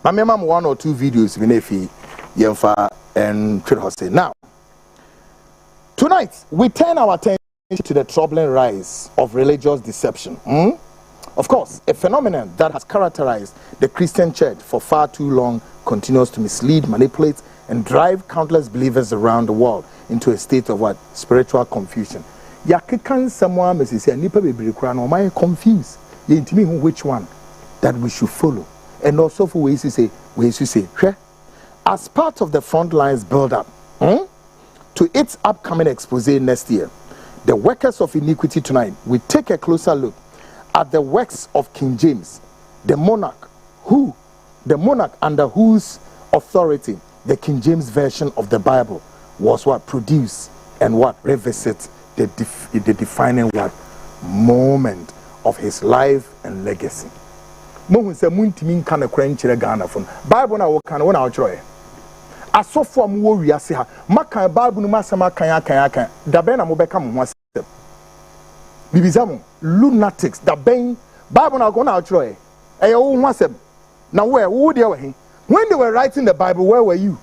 [SPEAKER 2] I remember 1 or 2 videos in Efi, Yemfa, and Chirhose. Now, tonight, we turn our attention to the troubling rise of religious deception. Of course, a phenomenon that has characterized the Christian church for far too long continues to mislead, manipulate, and drive countless believers around the world into a state of what? Spiritual confusion. Yakikan someone may say, Nipa be confused. Which one that we should follow? And also for ways to say, as part of the front lines build up to its upcoming expose next year, the workers of iniquity tonight, we take a closer look at the works of King James, the monarch under whose authority the King James version of the Bible was what produced and what revisit the defining what moment of his life and legacy. Mohun se muntimi nka na kra nkyere Ghana fo. Bible na wo kan wo na wo kyerɛ. Asofo am wo wiase ha. Maka Bible no masema akan. Da ben na mo beka mo ho asem. Bibizamo lunatics da ben Bible na go na wo kyerɛ. Eye wo ho asem. Na wo dey we. When they were writing the Bible, where were you?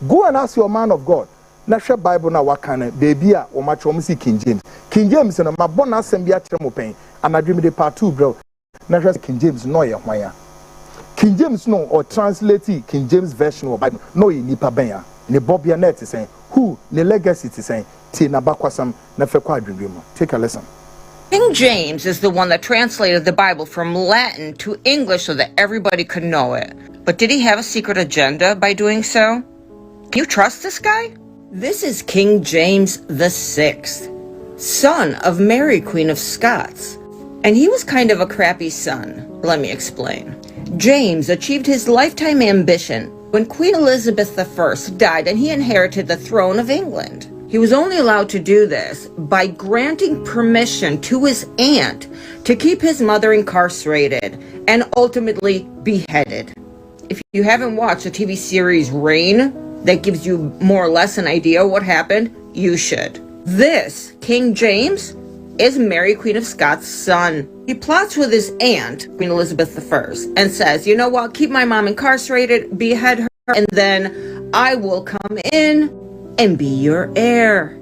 [SPEAKER 2] Go and ask your man of God. Na hwɛ Bible na wakane baby a wo match wo si King James. King James no mabona asem bia kyerɛ mo pen. Anadwem de part 2 bro. Na hwɛ King James no ye hwan ya. King James no or translate King James version of Bible no ye nipa ben ya. Ne Bobia net is saying who ne legacy is saying ti na bakwasam na fɛ kwa adwendwem. Take a lesson.
[SPEAKER 5] King James is the one that translated the Bible from Latin to English so that everybody could know it. But did he have a secret agenda by doing so? Can you trust this guy? This is King James VI, son of Mary, Queen of Scots. And he was kind of a crappy son. Let me explain. James achieved his lifetime ambition when Queen Elizabeth I died and he inherited the throne of England. He was only allowed to do this by granting permission to his aunt to keep his mother incarcerated and ultimately beheaded. If you haven't watched the TV series Reign, that gives you more or less an idea what happened, you should. This, King James, is Mary, Queen of Scots' son. He plots with his aunt, Queen Elizabeth I, and says, you know what, keep my mom incarcerated, behead her, and then I will come in and be your heir.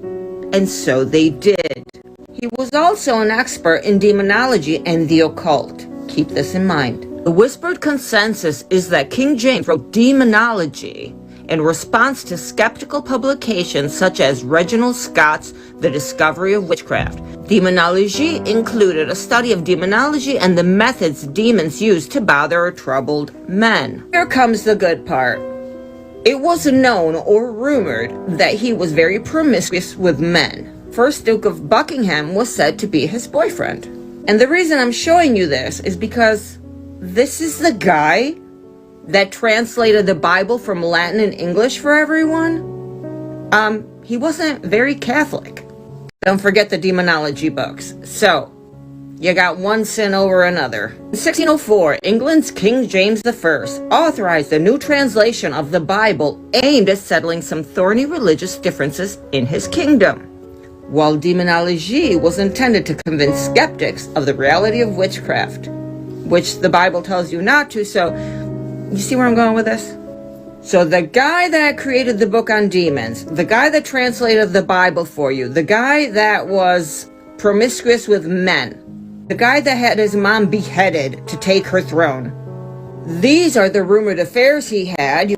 [SPEAKER 5] And so they did. He was also an expert in demonology and the occult. Keep this in mind. The whispered consensus is that King James wrote demonology in response to skeptical publications such as Reginald Scott's The Discovery of Witchcraft. Demonology included a study of demonology and the methods demons use to bother troubled men. Here comes the good part. It was known or rumored that he was very promiscuous with men. First Duke of Buckingham was said to be his boyfriend. And the reason I'm showing you this is because this is the guy that translated the Bible from Latin and English for everyone. He wasn't very Catholic. Don't forget the demonology books. So, you got one sin over another. In 1604, England's King James I authorized a new translation of the Bible aimed at settling some thorny religious differences in his kingdom. While demonology was intended to convince skeptics of the reality of witchcraft, which the Bible tells you not to, so you see where I'm going with this? So the guy that created the book on demons, the guy that translated the Bible for you, the guy that was promiscuous with men, the guy that had his mom beheaded to take her throne. These are the rumored affairs he had.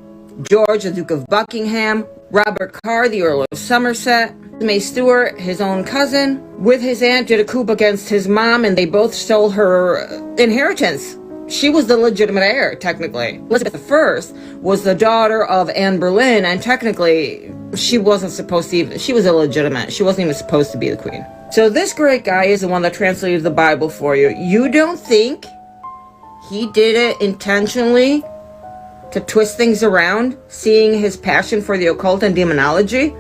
[SPEAKER 5] George, the Duke of Buckingham, Robert Carr, the Earl of Somerset, May Stuart, his own cousin, with his aunt did a coup against his mom and they both stole her inheritance. She was the legitimate heir, technically. Elizabeth I was the daughter of Anne Boleyn, and technically, she wasn't supposed to even, she was illegitimate. She wasn't even supposed to be the queen. So this great guy is the one that translated the Bible for you. You don't think he did it intentionally to twist things around, seeing his passion for the occult and demonology?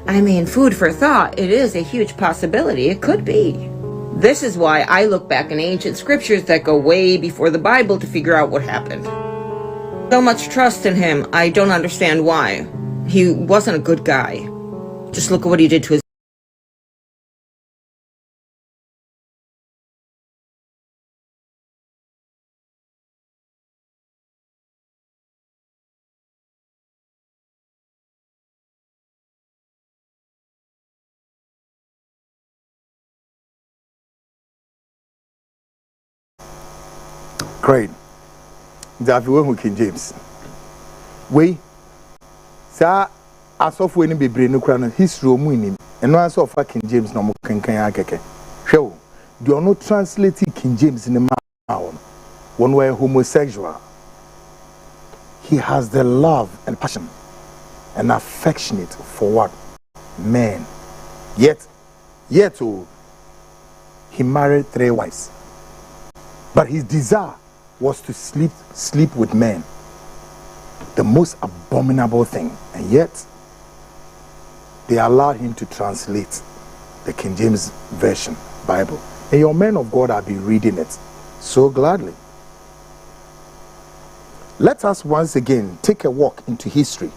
[SPEAKER 5] I mean, food for thought. It is a huge possibility. It could be. This is why I look back in ancient scriptures that go way before the Bible to figure out what happened. So much trust in him, I don't understand why. He wasn't a good guy. Just look at what he did to his
[SPEAKER 2] Great. That we went King James. We, sir, as of when be brain no history of winning, and no answer of King James no more can keke. Show, do not translate King James in the mouth. One way homosexual. He has the love and passion and affectionate for what? Men. Yet, oh, he married 3 wives. But his desire was to sleep with men. The most abominable thing. And yet, they allowed him to translate the King James Version Bible. And your men of God have been reading it so gladly. Let us once again take a walk into history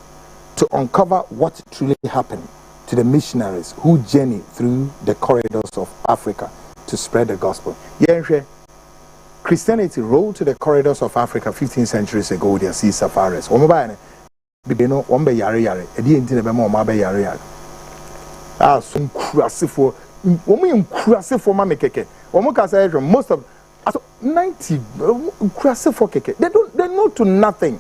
[SPEAKER 2] to uncover what truly happened to the missionaries who journeyed through the corridors of Africa to spread the gospel. Christianity rolled to the corridors of Africa 15 centuries ago with their sea safaris. Most of 90 they know to nothing.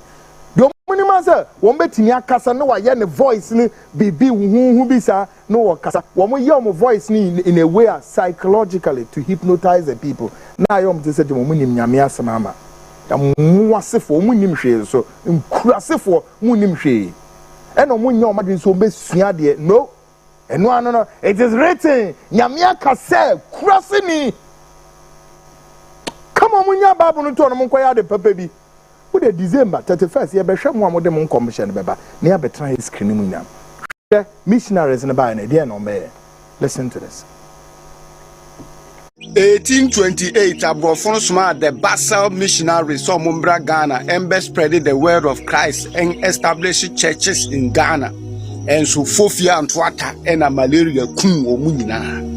[SPEAKER 2] The minimum say one betini akasa no wa the voice ni bibi who bisa no wa kasa one hear my voice ni in a way psychologically to hypnotize the people. Now you say the munim nyame asama ya mwasefo munim hwe so nkurasefo munim hwe and omunya omadin so be sua de no no it is written nyame akasa kurasini. Come on, munya Bible no to no monkoya de papa bi. Wo de December 31st ye behwe mo amode mon commission beba. Ne ya betra screen mu nyam. Missionaries in the Bible dey no me. Listen to this.
[SPEAKER 6] 1828 Abrofon Suma the Basel missionaries so Mumbra Ghana and spreading the word of Christ and establishing churches in Ghana. And so Fofia and Twata and a malaria kum o munina.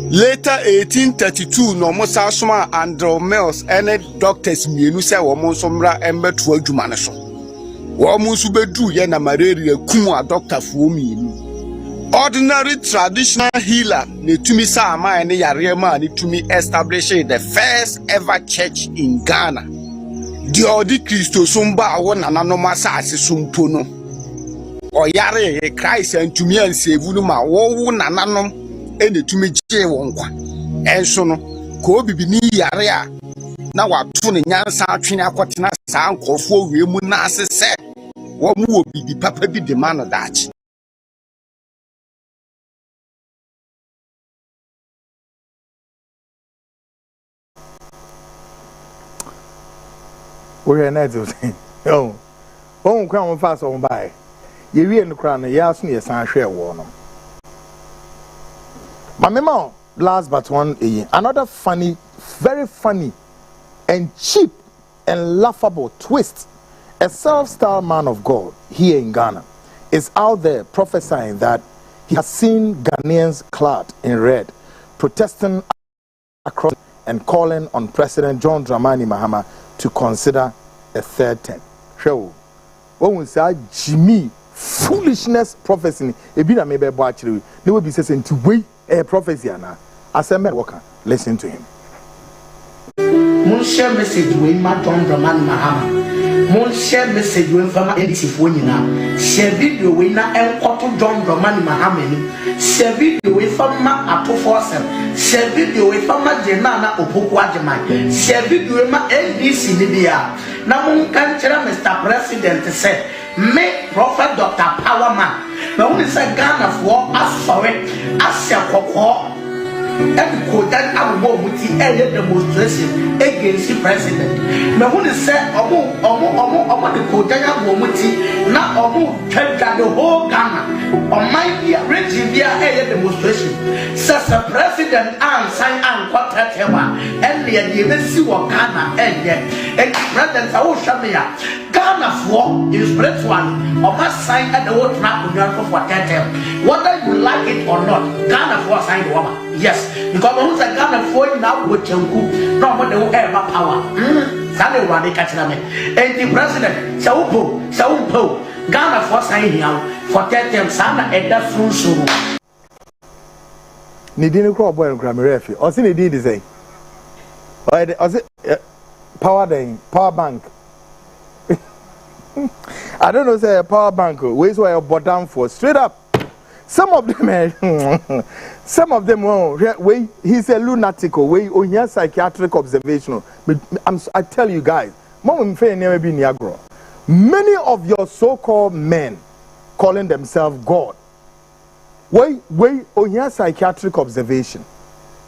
[SPEAKER 6] Later 1832 no Musa Suma Andrew Mills and doctors mienu se wo mo somra embeto adwuma ne so. Wo mo su bedu ye na malaria kum a doctor fu mienu. Ordinary traditional healer ne tumi sa ama ne yare ma ne tumi establish the first ever church in Ghana. The odi Christo somba wo nananom asase sompo no. Oyare Christ and tumi ansevu no ma wo nananom ene tumi gye won kwa. Enso no ko bibini yare a na wato ne nyansa atwene akotena sa ankofo wiemu na asese wo mu obibi papa bi de ma no dachi.
[SPEAKER 2] We're not doing. Oh, come fast on by. You read in the crown, you ask me a sign share one. My memo, last but one, another funny, very funny, and cheap and laughable twist. A self-styled man of God here in Ghana is out there prophesying that he has seen Ghanaians clad in red, protesting across and calling on President John Dramani Mahama to consider a third term. Show. When we say Jimmy foolishness prophecy, a bit of maybe actually, they will be saying to wait a prophecy. As a man worker, listen to him.
[SPEAKER 7] Mon share message with my John Dramani Mahama. Mon share message with my editive winner. Share video with na and Cotton John Dramani Mahama. Share video with my Apple Forcem. Share video with my Jenana Opokwajama. Share video with my NDC Libya. Now, mon country, Mr. President said, make Prophet Dr. Powerman. Now, when it's a Ghana for us for it, as a cocoa. And that I will with the demonstration against the president. Now, when it said, the Kodaya Womuti, not the whole Ghana, or my region via a demonstration. Says the president and sign and quarter and the Yemisi or Ghana and yet, and the president Shamia. Ghana for is spiritual, or must sign at the old trap for 10. Whether you like it or not, Ghana for sign woman. Yes, because once I Ghana for now with Chanku, no one will have power. Sally Rani Kachiname. And the president, Saupo, Ghana for sign here for 10 Sana and that fruit so.
[SPEAKER 2] Nidino crop boy and grammar refi. Or see the design. Or power bank. I don't know, say a power bank. Where's where you're bottom for straight up. Some of them, way he's a lunatic. Way on your psychiatric observation. But I tell you guys, many of your so-called men calling themselves God. Way on your psychiatric observation.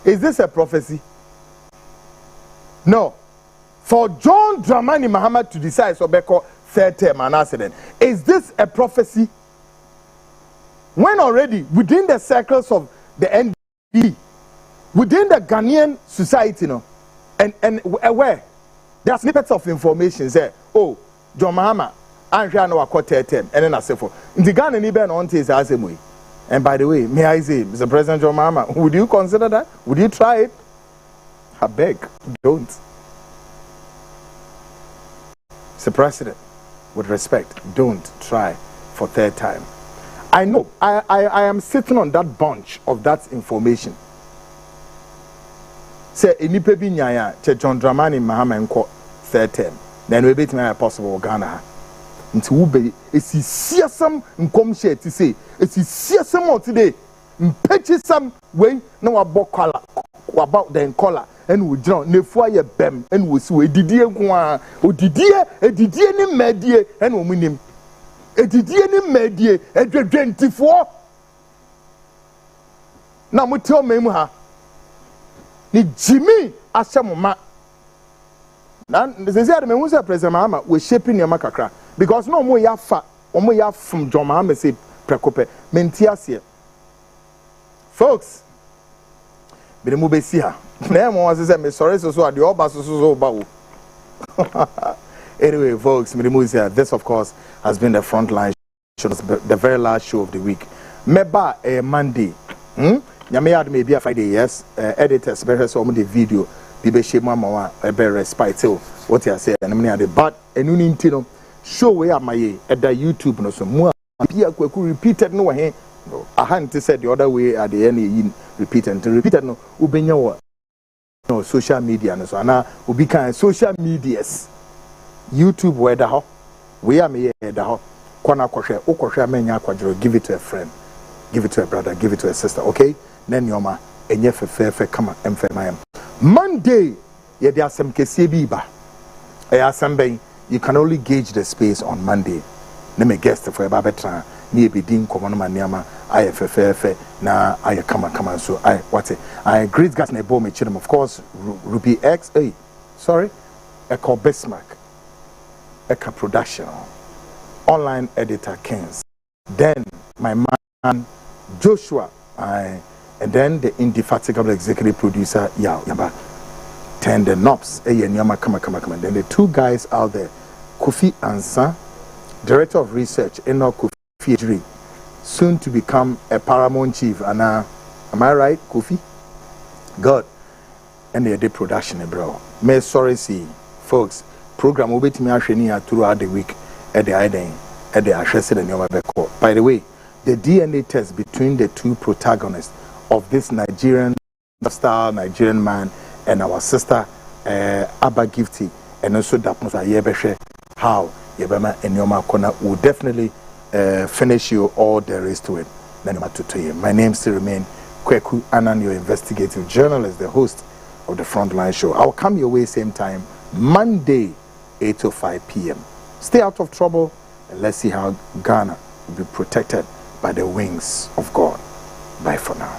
[SPEAKER 2] Is this a prophecy? No. For John Dramani Mahama to decide so because third term and accident. Is this a prophecy? When already within the circles of the NDP, within the Ghanaian society, and where there are snippets of information say, oh, John Mahama, Andrea no quarter 10, and then I say for the Ghana ni ben on tis as a. And by the way, may I say, Mr. President John Mahama, would you consider that? Would you try it? I beg, don't. Mr. President, with respect, don't try for third time. I know, I am sitting on that bunch of that information. Say, enipa bi nyaya, che John Dramani Mahama nko third term. Then we bet me possible Ghana. Nti ube, esi siasam nkom share ti say, esi siasam o today. Mpechi sam way na wabɔ collar, wabɔ den collar, and we drown nefua ye bem, and we see edidie nko odidie ni medie, and we minim. Edidie ni medie, edwentifo. Na mo tell me mu ha. Ni Jimmy Ashamoma. Na they say me who say President Mahama we shaping your makakra because no more yafa, omo ya from John Mahama say prekope mentiasie. Folks, be mu be si ha. Na mo say me sorry so ade oba so ba wo. Anyway, folks, this of course has been the front line show, the very last show of the week. Meba Monday. Nyame yard may be a Friday, yes. Editors better so the video. Bibe shema mawa better respite till what you say and many but enunintino show where am I at the YouTube no so more repeated no he no I hadn't said the other way at the end repeated no ubenya no social media no so na ubi kan social medias YouTube where the ho we am here the ho kwana kwhwe ukwhwe amenya akwadro give it to a friend, give it to a brother, give it to a sister, okay? Then yoma enye fefe kama emfema. Monday ye dia sem kese bi ba e asem you can only gauge the space on Monday. Ne me guest for a betra ni e bedin komo no maniama aye fefe na aye kama so I what it I great gas na bo me chidem of course Ruby X sorry Echo Bismarck Eka Production online editor Kings, then my man Joshua and then the indefatigable executive producer Yaba, then the Nops kama then the two guys out there Kofi Ansa, director of research Enoch Kofi Ejiri, soon to become a paramount chief and am I right Kofi? God, and the production bro. May sorry see folks program will be to me actually throughout the week at the Iden at the Ashesi and Yomabeko. By the way, the DNA test between the two protagonists of this Nigerian style Nigerian man and our sister Abba Gifty and also Dapnosa Yebeshe how Yebema and Yoma Kona will definitely finish you all there is to it. My name still remains Kweku Anan, your investigative journalist, the host of the Frontline Show. I'll come your way same time Monday 8:05 p.m. Stay out of trouble and let's see how Ghana will be protected by the wings of God. Bye for now.